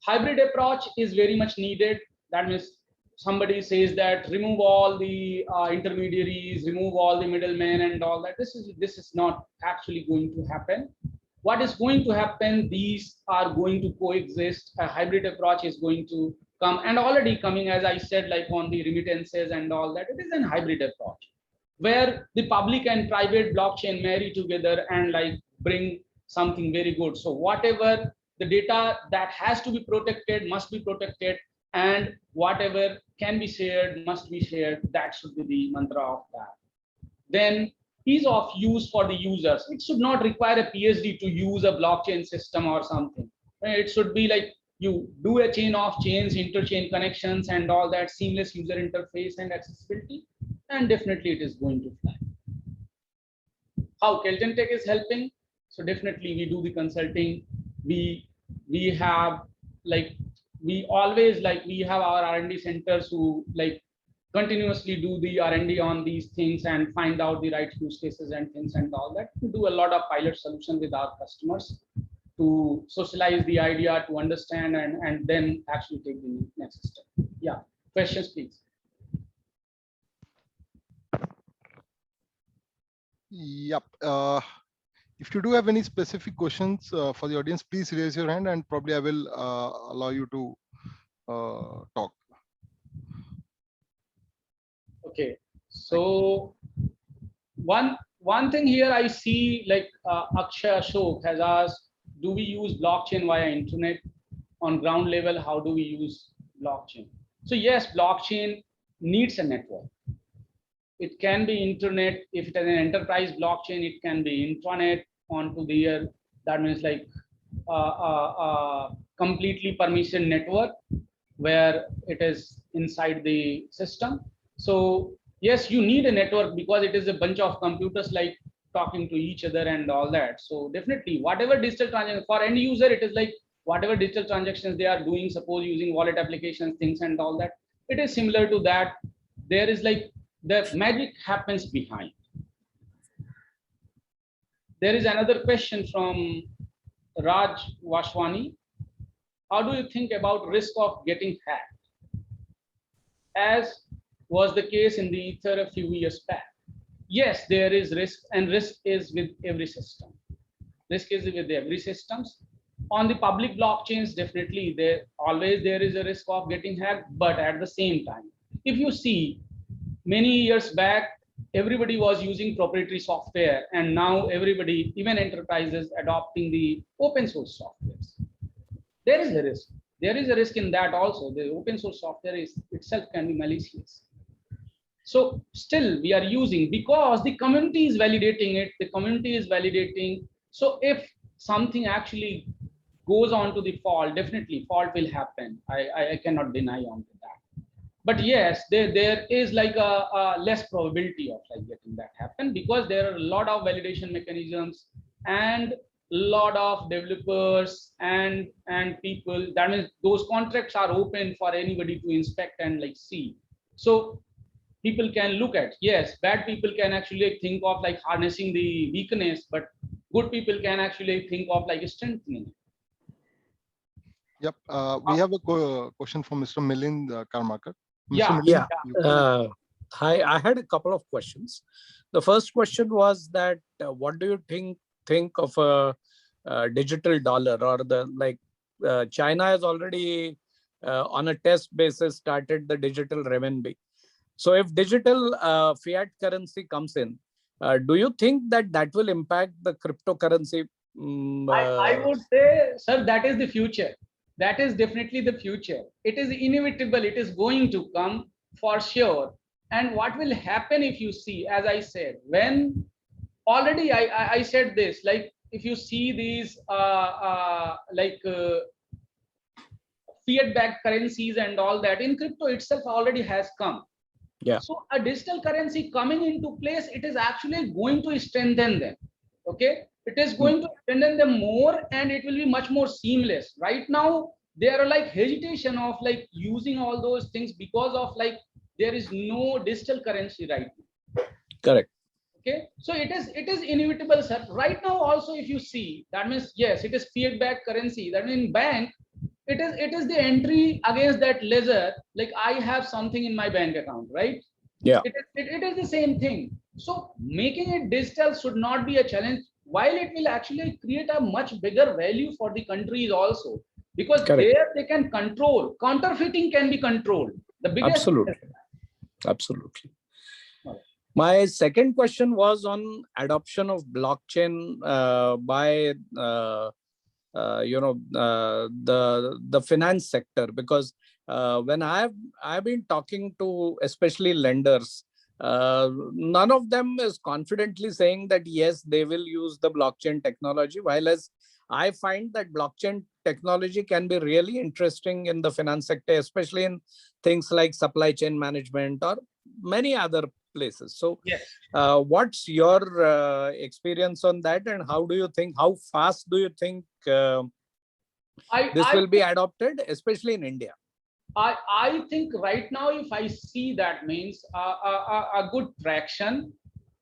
Hybrid approach is very much needed. That means somebody says that remove all the intermediaries, remove all the middlemen and all that. This is not actually going to happen. What is going to happen? These are going to coexist. A hybrid approach is going to come and already coming, as I said, like on the remittances and all that. It is a hybrid approach where the public and private blockchain marry together and like bring something very good. So whatever the data that has to be protected must be protected, and whatever can be shared must be shared. That should be the mantra of that. Then ease of use for the users. It should not require a PhD to use a blockchain system or something. It should be like you do a chain of chains, interchain connections and all that, seamless user interface and accessibility, and definitely it is going to fly. How KeltenTech is helping? So definitely we do the consulting. We have like we always like we have our R&D centers who like continuously do the R&D on these things and find out the right use cases and things and all that. We do a lot of pilot solutions with our customers to socialize the idea, to understand, and then actually take the next step. Yeah, questions, please. Yep. If you do have any specific questions for the audience, please raise your hand and probably I will allow you to talk. Okay, so one thing here I see, like Akshay Ashok has asked, do we use blockchain via internet? On ground level, how do we use blockchain? So yes, blockchain needs a network. It can be internet. If it is an enterprise blockchain, it can be intranet onto the that means like completely permission network where it is inside the system. So yes, you need a network because it is a bunch of computers like talking to each other and all that. So definitely whatever digital transaction for end user, it is like whatever digital transactions they are doing, suppose using wallet applications, things and all that, it is similar to that. There is like the magic happens behind. There is another question from Raj Vashwani. How do you think about risk of getting hacked? As was the case in the Ether a few years back. Yes, there is risk, and risk is with every system. Risk is with every systems. On the public blockchains, definitely there is a risk of getting hacked, but at the same time, if you see many years back, everybody was using proprietary software, and now everybody, even enterprises, adopting the open source softwares. There is a risk. There is a risk in that also. The open source software is itself can be malicious. So still we are using because the community is validating it. The community is validating. So if something actually goes on to the fault, definitely fault will happen. I cannot deny on to that. But yes, there is like a less probability of like getting that happen because there are a lot of validation mechanisms and a lot of developers and people. That means those contracts are open for anybody to inspect and like see. So people can look at, yes, bad people can actually think of like harnessing the weakness, but good people can actually think of like strengthening. Yep. We have a question from Mr. Milind Karmakar. Yeah. Yeah. Hi, I had a couple of questions. The first question was that what do you think of a digital dollar, or the like China has already on a test basis started the digital renminbi. So if digital fiat currency comes in, do you think that will impact the cryptocurrency? I would say, sir, that is the future. That is definitely the future. It is inevitable. It is going to come for sure. And what will happen if you see, as I said, when already I said this, like if you see these fiat-backed currencies and all that in crypto itself already has come. Yeah. So a digital currency coming into place, it is actually going to strengthen them. Okay, it is going to strengthen them more, and it will be much more seamless. Right now, there are like hesitation of like using all those things because of like there is no digital currency right now. Correct. Okay, so it is inevitable, sir. Right now, also, if you see, that means yes, it is fiat-backed currency. That means in bank, it is the entry against that ledger. Like I have something in my bank account, right? Yeah. It is the same thing. So making it digital should not be a challenge, while it will actually create a much bigger value for the countries also, because Correct. there they can control, counterfeiting can be controlled. The biggest. Absolutely. Absolutely. Right. My second question was on adoption of blockchain by the finance sector, because when I've been talking to especially lenders, none of them is confidently saying that yes, they will use the blockchain technology, while as I find that blockchain technology can be really interesting in the finance sector, especially in things like supply chain management or many other places. So Yes. what's your experience on that, and how fast do you think this will be adopted, especially in India? I think right now, if I see that means a good traction.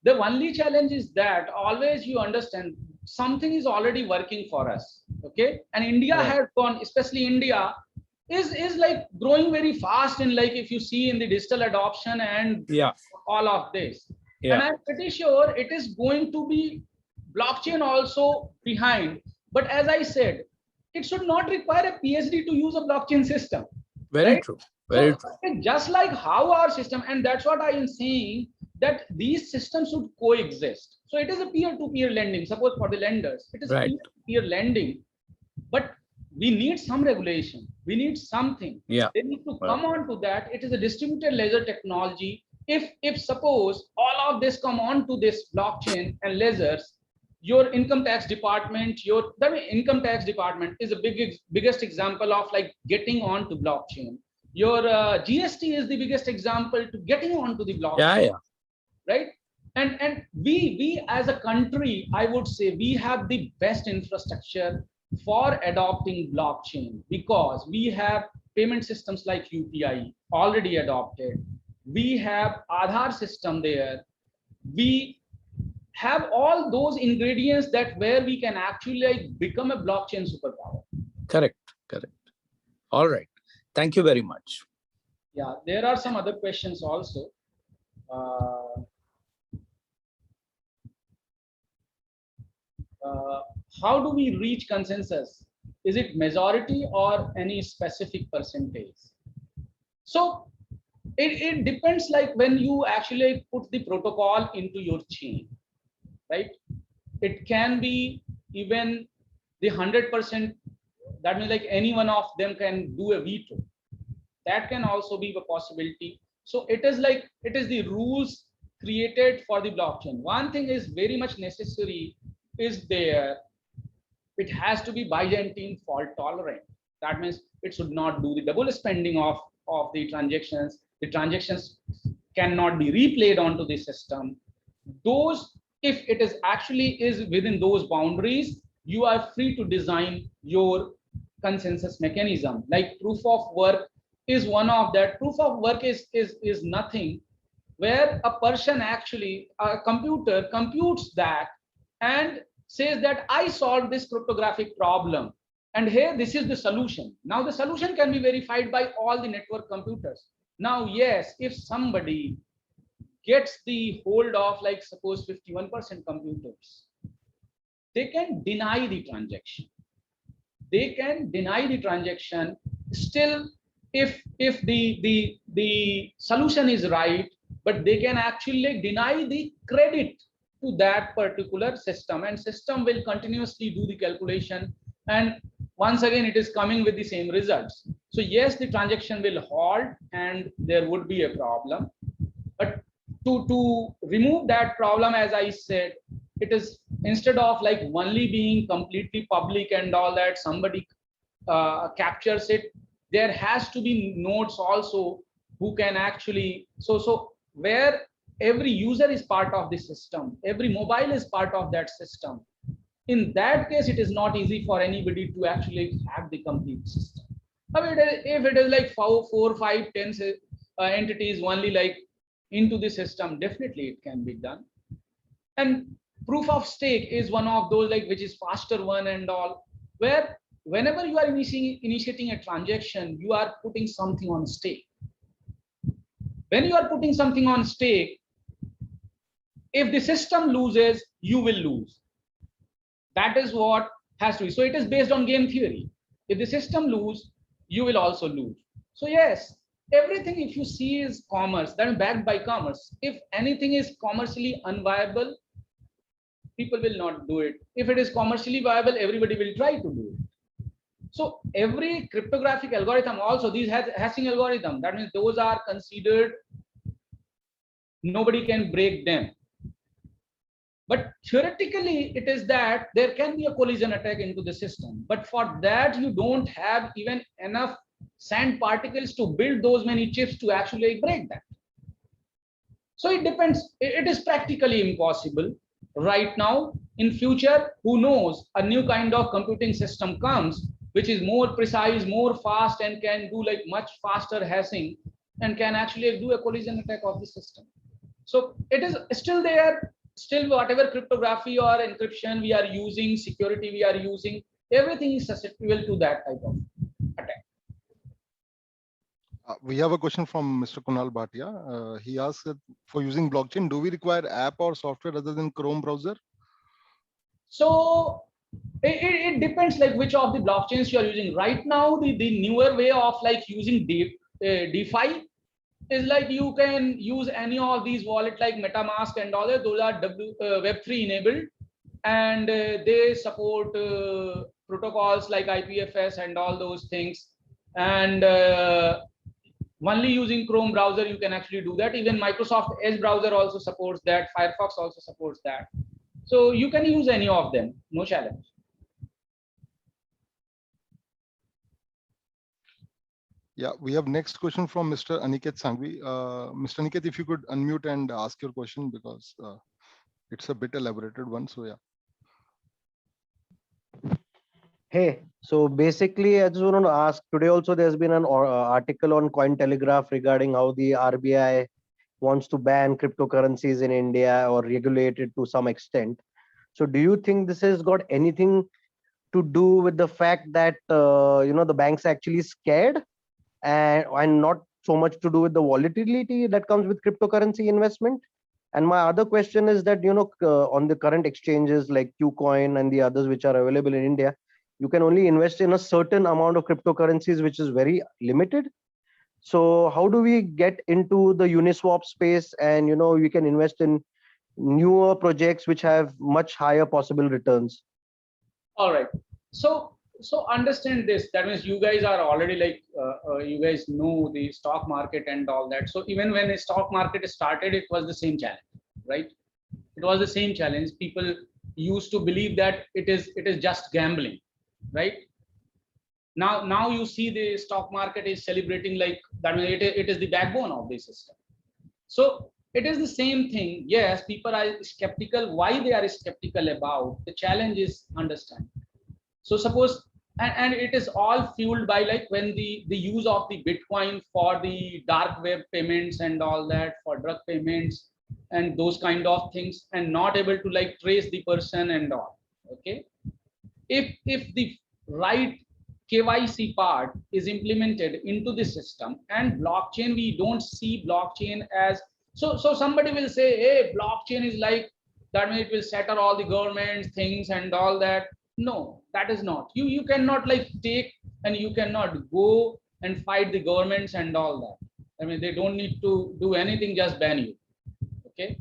The only challenge is that always you understand something is already working for us. Okay. And India Right. has gone, especially India is like growing very fast in, like, if you see in the digital adoption and Yeah. all of this. Yeah. And I'm pretty sure it is going to be blockchain also behind. But as I said, it should not require a PhD to use a blockchain system. Very Right? true. Very So true. just like how our system, and that's what I am saying, that these systems should coexist. So it is a peer-to-peer lending. Suppose for the lenders, it is Right. peer-to-peer lending, but we need some regulation. We need something. Yeah. They need to come on to that. It is a distributed ledger technology. If suppose all of this come on to this blockchain and ledgers, your income tax department, income tax department is the biggest example of like getting on to blockchain. Your GST is the biggest example to getting on to the blockchain. Yeah. Yeah. Right. And we as a country, I would say we have the best infrastructure for adopting blockchain, because we have payment systems like UPI already adopted. We have Aadhaar system there. We have all those ingredients that where we can actually like become a blockchain superpower. Correct. Correct. All right. Thank you very much. Yeah, there are some other questions also. How do we reach consensus? Is it majority or any specific percentage? So it depends, like when you actually put the protocol into your chain, right? It can be even the 100%. That means like any one of them can do a veto. That can also be a possibility. So it is like, it is the rules created for the blockchain. One thing is very much necessary is there. It has to be Byzantine fault tolerant. That means it should not do the double spending of the transactions. The transactions cannot be replayed onto the system. Those, if it is actually is within those boundaries, you are free to design your consensus mechanism. Like proof of work is one of that. Proof of work is nothing where a person actually, a computer computes that and says that I solved this cryptographic problem, and here this is the solution. Now the solution can be verified by all the network computers. Now yes, if somebody gets the hold of, like suppose 51% computers, they can deny the transaction. They can deny the transaction. Still, if the solution is right, but they can actually deny the credit to that particular system, and system will continuously do the calculation, and once again it is coming with the same results. So yes, the transaction will halt and there would be a problem. But to remove that problem, as I said, it is instead of like only being completely public and all that, somebody captures it, there has to be nodes also who can actually, so where every user is part of the system, every mobile is part of that system. In that case, it is not easy for anybody to actually hack the complete system. I mean, if it is like 4, 5, 10 entities only like into the system, definitely it can be done. And proof of stake is one of those like which is faster one and all, where whenever you are initiating a transaction, you are putting something on stake. When you are putting something on stake, if the system loses, you will lose. That is what has to be. So it is based on game theory. If the system lose, you will also lose. So yes, everything if you see is commerce, that is backed by commerce. If anything is commercially unviable, people will not do it. If it is commercially viable, everybody will try to do it. So every cryptographic algorithm, also these hashing algorithm, that means those are considered, nobody can break them. But theoretically, it is that there can be a collision attack into the system. But for that, you don't have even enough sand particles to build those many chips to actually break that. So it depends. It is practically impossible right now. In future, who knows, a new kind of computing system comes, which is more precise, more fast, and can do like much faster hashing and can actually do a collision attack of the system. So it is still there. Still, whatever cryptography or encryption we are using, security we are using, everything is susceptible to that type of attack. We have a question from Mr. Kunal Bhatia. He asks that for using blockchain, do we require app or software other than Chrome browser? So it depends like which of the blockchains you are using. Right now, the newer way of like using DeFi is like you can use any of these wallet like MetaMask and all that. Those are Web3 enabled, and they support protocols like IPFS and all those things. And only using Chrome browser, you can actually do that. Even Microsoft Edge browser also supports that. Firefox also supports that. So you can use any of them, no challenge. Yeah, we have next question from Mr. Aniket Sangvi. Mr. Aniket, if you could unmute and ask your question, because it's a bit elaborated one. So yeah. Hey, so basically, I just want to ask, today also there's been an article on Cointelegraph regarding how the RBI wants to ban cryptocurrencies in India or regulate it to some extent. So do you think this has got anything to do with the fact that, the banks are actually scared and not so much to do with the volatility that comes with cryptocurrency investment? And my other question is that, on the current exchanges like Qcoin and the others which are available in India, you can only invest in a certain amount of cryptocurrencies, which is very limited. So how do we get into the Uniswap space and, we can invest in newer projects which have much higher possible returns? All right. So understand this. That means you guys are already like, you guys know the stock market and all that. So even when the stock market started, it was the same challenge, right? It was the same challenge. People used to believe that it is just gambling, right? Now you see the stock market is celebrating like that. Means it is the backbone of the system. So it is the same thing. Yes, people are skeptical. Why they are skeptical about? The challenge is understand. So suppose, and it is all fueled by like when the use of the Bitcoin for the dark web payments and all that, for drug payments and those kind of things, and not able to like trace the person and all. Okay, if the right KYC part is implemented into the system, and blockchain, we don't see blockchain as, so somebody will say, hey, blockchain is like that means it will settle all the government things and all that. No, that is not. You cannot like take, and you cannot go and fight the governments and all that. I mean, they don't need to do anything, just ban you. Okay.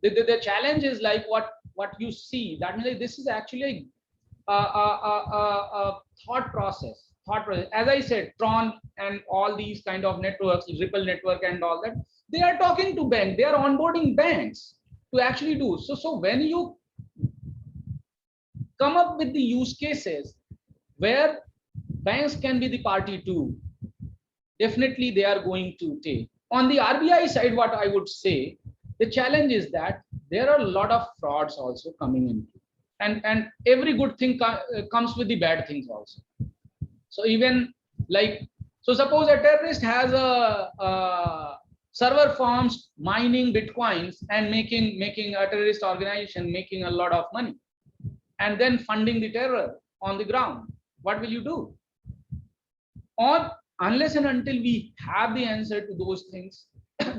The challenge is like what you see. That means like this is actually a thought process. As I said, Tron and all these kind of networks, Ripple network and all that, they are talking to banks. They are onboarding banks to actually do. So when you come up with the use cases where banks can be the party too. Definitely they are going to take. On the RBI side, what I would say, the challenge is that there are a lot of frauds also coming in. And every good thing comes with the bad things also. So even like, so suppose a terrorist has a server farms mining Bitcoins and making a terrorist organization making a lot of money and then funding the terror on the ground. What will you do? Or unless and until we have the answer to those things,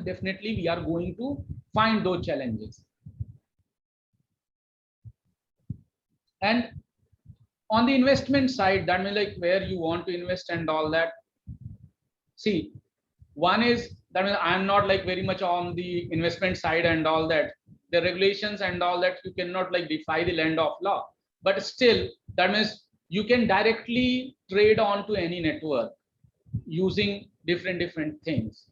definitely we are going to find those challenges. And on the investment side, that means like where you want to invest and all that. See, one is that means I'm not like very much on the investment side and all that. The regulations and all that, you cannot like defy the land of law. But still, that means you can directly trade onto any network using different things.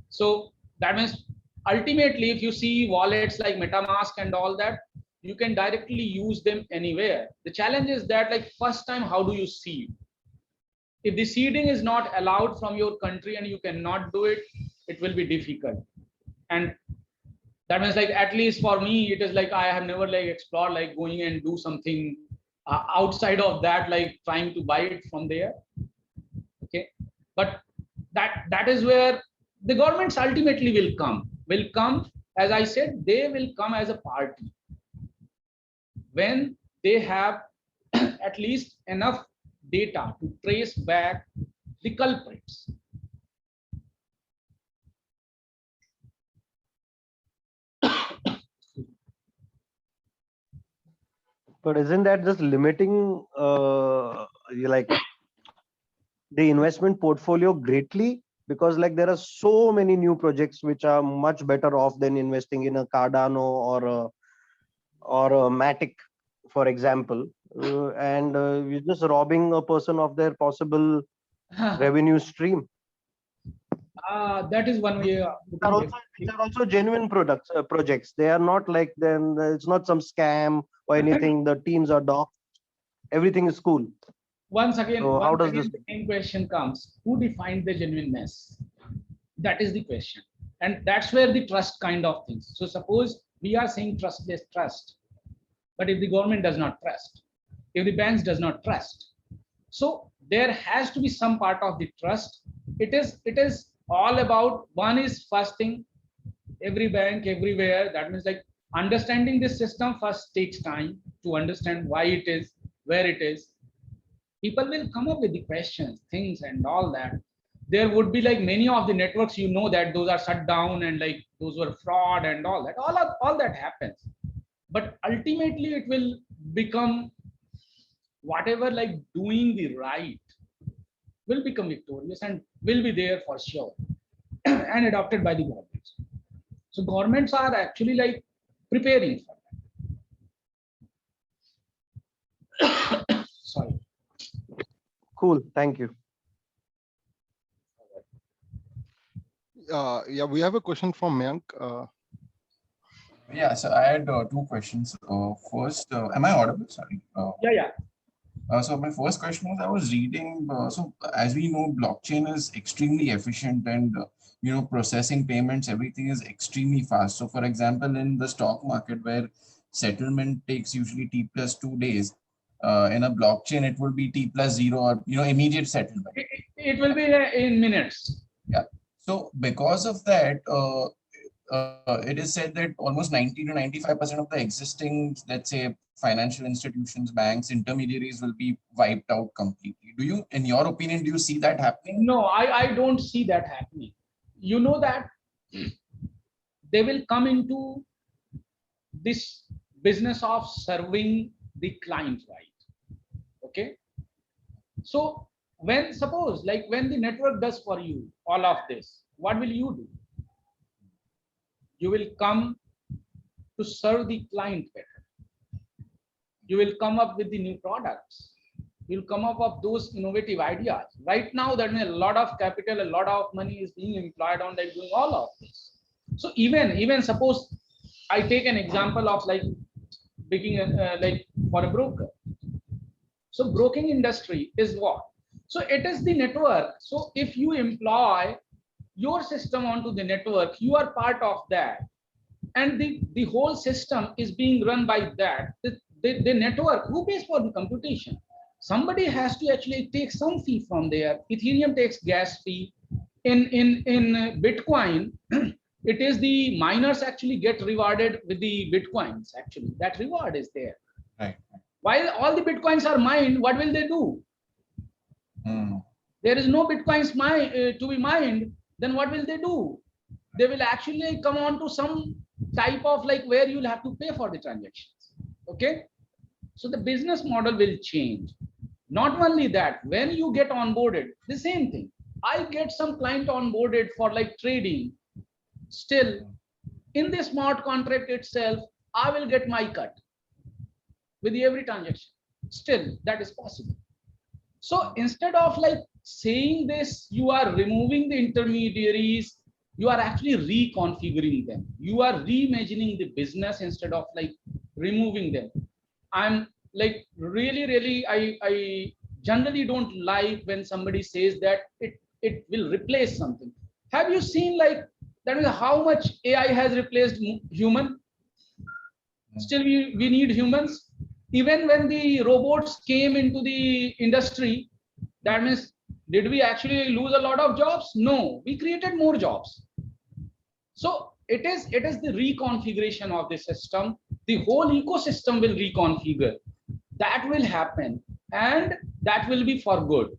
So that means ultimately, if you see wallets like MetaMask and all that, you can directly use them anywhere. The challenge is that like first time, how do you seed? If the seeding is not allowed from your country and you cannot do it, it will be difficult. And that means like, at least for me, it is like, I have never like explored like going and do something outside of that, like trying to buy it from there. Okay. But that is where the governments ultimately will come, as I said, they will come as a party when they have at least enough data to trace back the culprits. But isn't that just limiting like the investment portfolio greatly? Because like there are so many new projects which are much better off than investing in a Cardano or a Matic, for example, and you're just robbing a person of their possible revenue stream. That is one way. These are also genuine projects. They are not like, then it's not some scam or anything. The teams are docked. Everything is cool. Once again, So how does this? the same question comes: who defined the genuineness? That is the question, and that's where the trust kind of things. So suppose we are saying trustless trust, but if the government does not trust, if the banks does not trust, so there has to be some part of the trust. It is all about, one is first thing, every bank everywhere, that means like understanding this system first takes time to understand why it is, where it is. People will come up with the questions, things and all that. There would be like many of the networks, you know, that those are shut down and like those were fraud and all that, all that happens. But ultimately it will become whatever, like doing the right will become victorious and will be there for sure and adopted by the governments. So governments are actually like preparing for that. Sorry. Cool. Thank you. Yeah, we have a question from Mayank. Yeah, so I had two questions. First, am I audible? Sorry. Yeah. So my first question was, I was reading, so as we know, blockchain is extremely efficient and, processing payments, everything is extremely fast. So for example, in the stock market where settlement takes usually T+2 days, in a blockchain, it will be T+0 or, immediate settlement. It will be in minutes. Yeah. So because of that, it is said that almost 90 to 95% of the existing, let's say, financial institutions, banks, intermediaries will be wiped out completely. Do you, in your opinion, do you see that happening? No, I don't see that happening. You know that they will come into this business of serving the client, right? Okay. So when, suppose like when the network does for you all of this, what will you do? You will come to serve the client better. You will come up with the new products. You'll come up with those innovative ideas. Right now, there is a lot of capital, a lot of money is being employed on like doing all of this. So even suppose I take an example of like being like for a broker. So broking industry is what? So it is the network. So if you employ your system onto the network, you are part of that. And the whole system is being run by that. The network, who pays for the computation? Somebody has to actually take some fee from there. Ethereum takes gas fee. In Bitcoin, it is the miners actually get rewarded with the Bitcoins. Actually, that reward is there. Right. While all the Bitcoins are mined, what will they do? There is no Bitcoins to be mined. Then what will they do? They will actually come on to some type of like where you'll have to pay for the transactions. Okay. So the business model will change. Not only that, when you get onboarded, the same thing. I get some client onboarded for like trading. Still, in the smart contract itself, I will get my cut with every transaction. Still, that is possible. So instead of like saying this, you are removing the intermediaries, you are actually reconfiguring them. You are reimagining the business instead of like removing them. I'm like really, I generally don't like when somebody says that it will replace something. Have you seen like that is how much AI has replaced human? Still we need humans. Even when the robots came into the industry, that means did we actually lose a lot of jobs? No, we created more jobs. So it is the reconfiguration of the system. The whole ecosystem will reconfigure. That will happen, and that will be for good.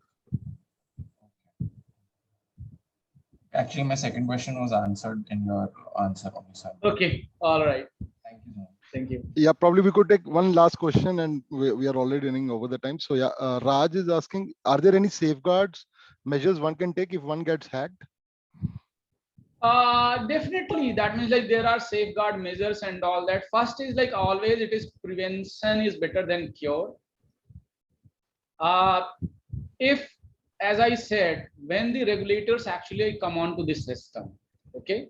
Actually, my second question was answered in your answer only, sir. Okay, all right. Thank you so much. Thank you. Yeah, probably we could take one last question, and we are already running over the time. So yeah, Raj is asking, are there any safeguards measures one can take if one gets hacked? Definitely. That means like there are safeguard measures and all that. First is like always it is prevention is better than cure. If, as I said, when the regulators actually come onto the system, okay,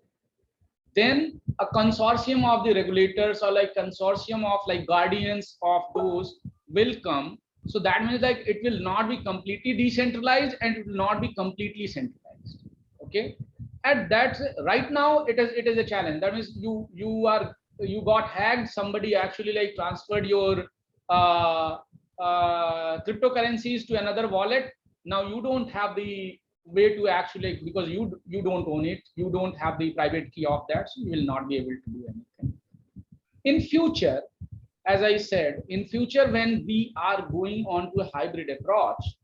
then a consortium of the regulators or like consortium of like guardians of those will come. So that means like it will not be completely decentralized and it will not be completely centralized. Okay. And that's right now it is a challenge. That means you got hacked, somebody actually like transferred your cryptocurrencies to another wallet. Now you don't have the way to actually, because you don't own it, you don't have the private key of that, so you will not be able to do anything. In future, as I said, in future when we are going on to a hybrid approach,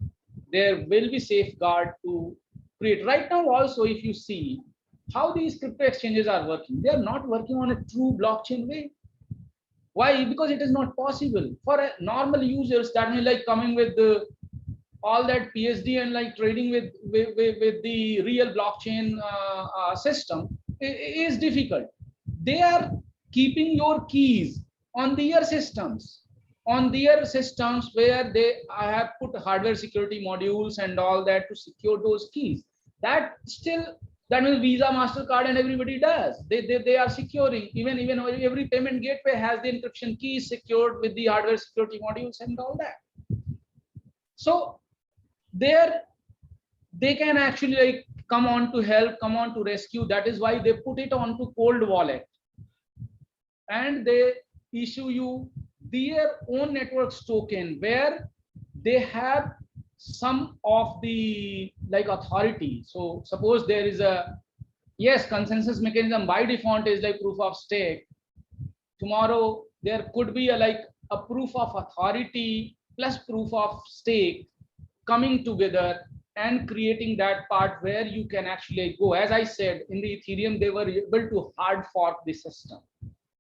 there will be safeguard to create. Right now also, if you see how these crypto exchanges are working, they are not working on a true blockchain way. Why? Because it is not possible for a normal users. That means like coming with the all that PhD and like trading with the real blockchain system is difficult. They are keeping your keys on their systems, where they have put hardware security modules and all that to secure those keys. That still, that means Visa, MasterCard, and everybody does. They are securing. Even every payment gateway has the encryption keys secured with the hardware security modules and all that. So there they can actually like come on to help, come on to rescue. That is why they put it onto cold wallet, and they issue you their own networks token where they have some of the like authority. So suppose there is a consensus mechanism by default is like proof of stake. Tomorrow there could be a proof of authority plus proof of stake coming together and creating that part where you can actually go. As I said, in the Ethereum, they were able to hard fork the system.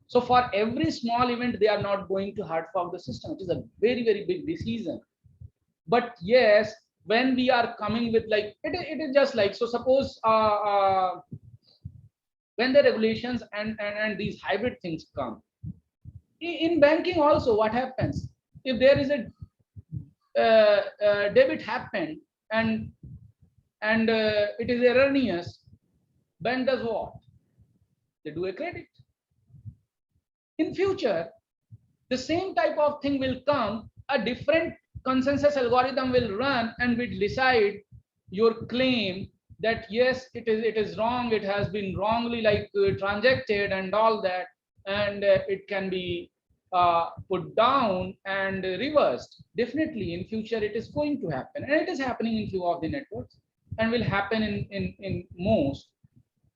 So for every small event, they are not going to hard fork the system, which is a very, very big decision. But yes, when we are coming with like, it is just like, so suppose when the regulations and these hybrid things come, in banking also, what happens? If there is a debit happened and it is erroneous, bank does what? They do a credit. In future, the same type of thing will come, a different consensus algorithm will run and will decide your claim that yes, it is wrong, it has been wrongly like transacted and all that, and it can be put down and reversed. Definitely in future it is going to happen, and it is happening in few of the networks and will happen in most.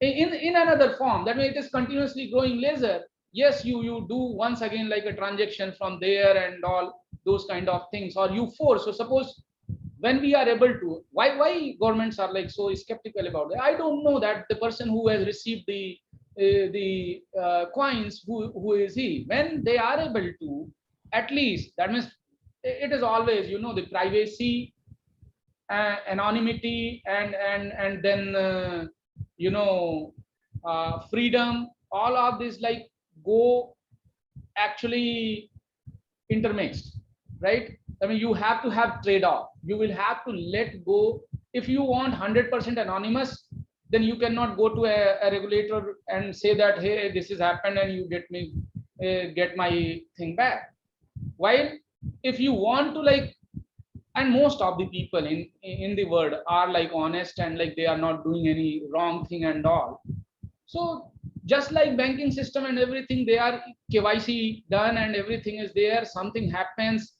In another form, that means it is continuously growing laser. Yes, you do once again like a transaction from there and all those kind of things, or you force. So suppose when we are able to, why governments are like so skeptical about it? I don't know that the person who has received the coins, who is he? When they are able to, at least that means it is always, you know, the privacy, anonymity, and then you know, freedom, all of this like go actually intermixed, right? I mean, you have to have trade-off. You will have to let go. If you want 100% anonymous, then you cannot go to a regulator and say that, hey, this has happened and you get my thing back. While if you want to like, and most of the people in the world are like honest and like they are not doing any wrong thing and all. So just like banking system and everything, they are KYC done and everything is there. Something happens,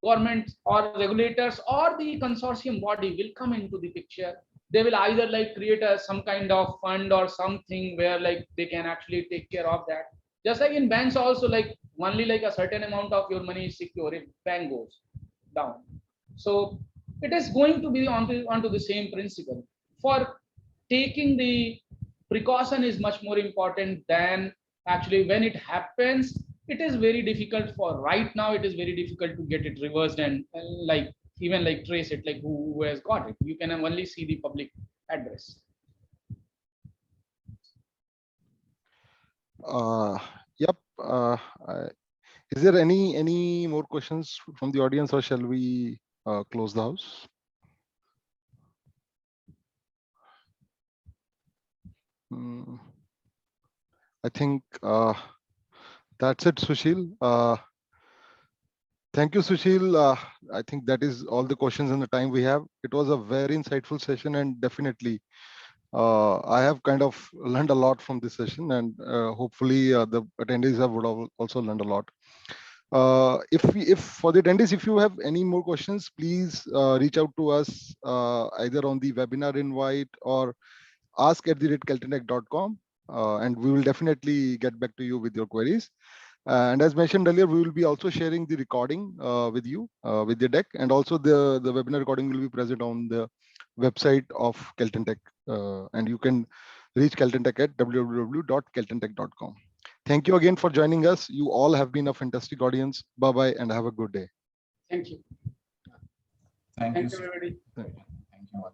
government or regulators or the consortium body will come into the picture. They will either like create some kind of fund or something where like they can actually take care of that. Just like in banks also, like only like a certain amount of your money is secure if bank goes down. So it is going to be onto the same principle. For taking the precaution is much more important than actually when it happens. It is very difficult for right now. It is very difficult to get it reversed and like even like trace it, like who has got it. You can only see the public address. Yep. Is there any more questions from the audience, or shall we close the house? I think that's it, Sushil. Thank you, Sushil. I think that is all the questions and the time we have. It was a very insightful session, and definitely I have kind of learned a lot from this session, and hopefully the attendees would also learned a lot. If for the attendees, if you have any more questions, please reach out to us either on the webinar invite or ask@keltentech.com, and we will definitely get back to you with your queries. And as mentioned earlier, we will be also sharing the recording with you with the deck, and also the webinar recording will be present on the website of KeltenTech, and you can reach KeltenTech at www.keltentech.com. Thank you again for joining us. You all have been a fantastic audience. Bye-bye and have a good day. Thank you. Thank you, everybody. Thank you all.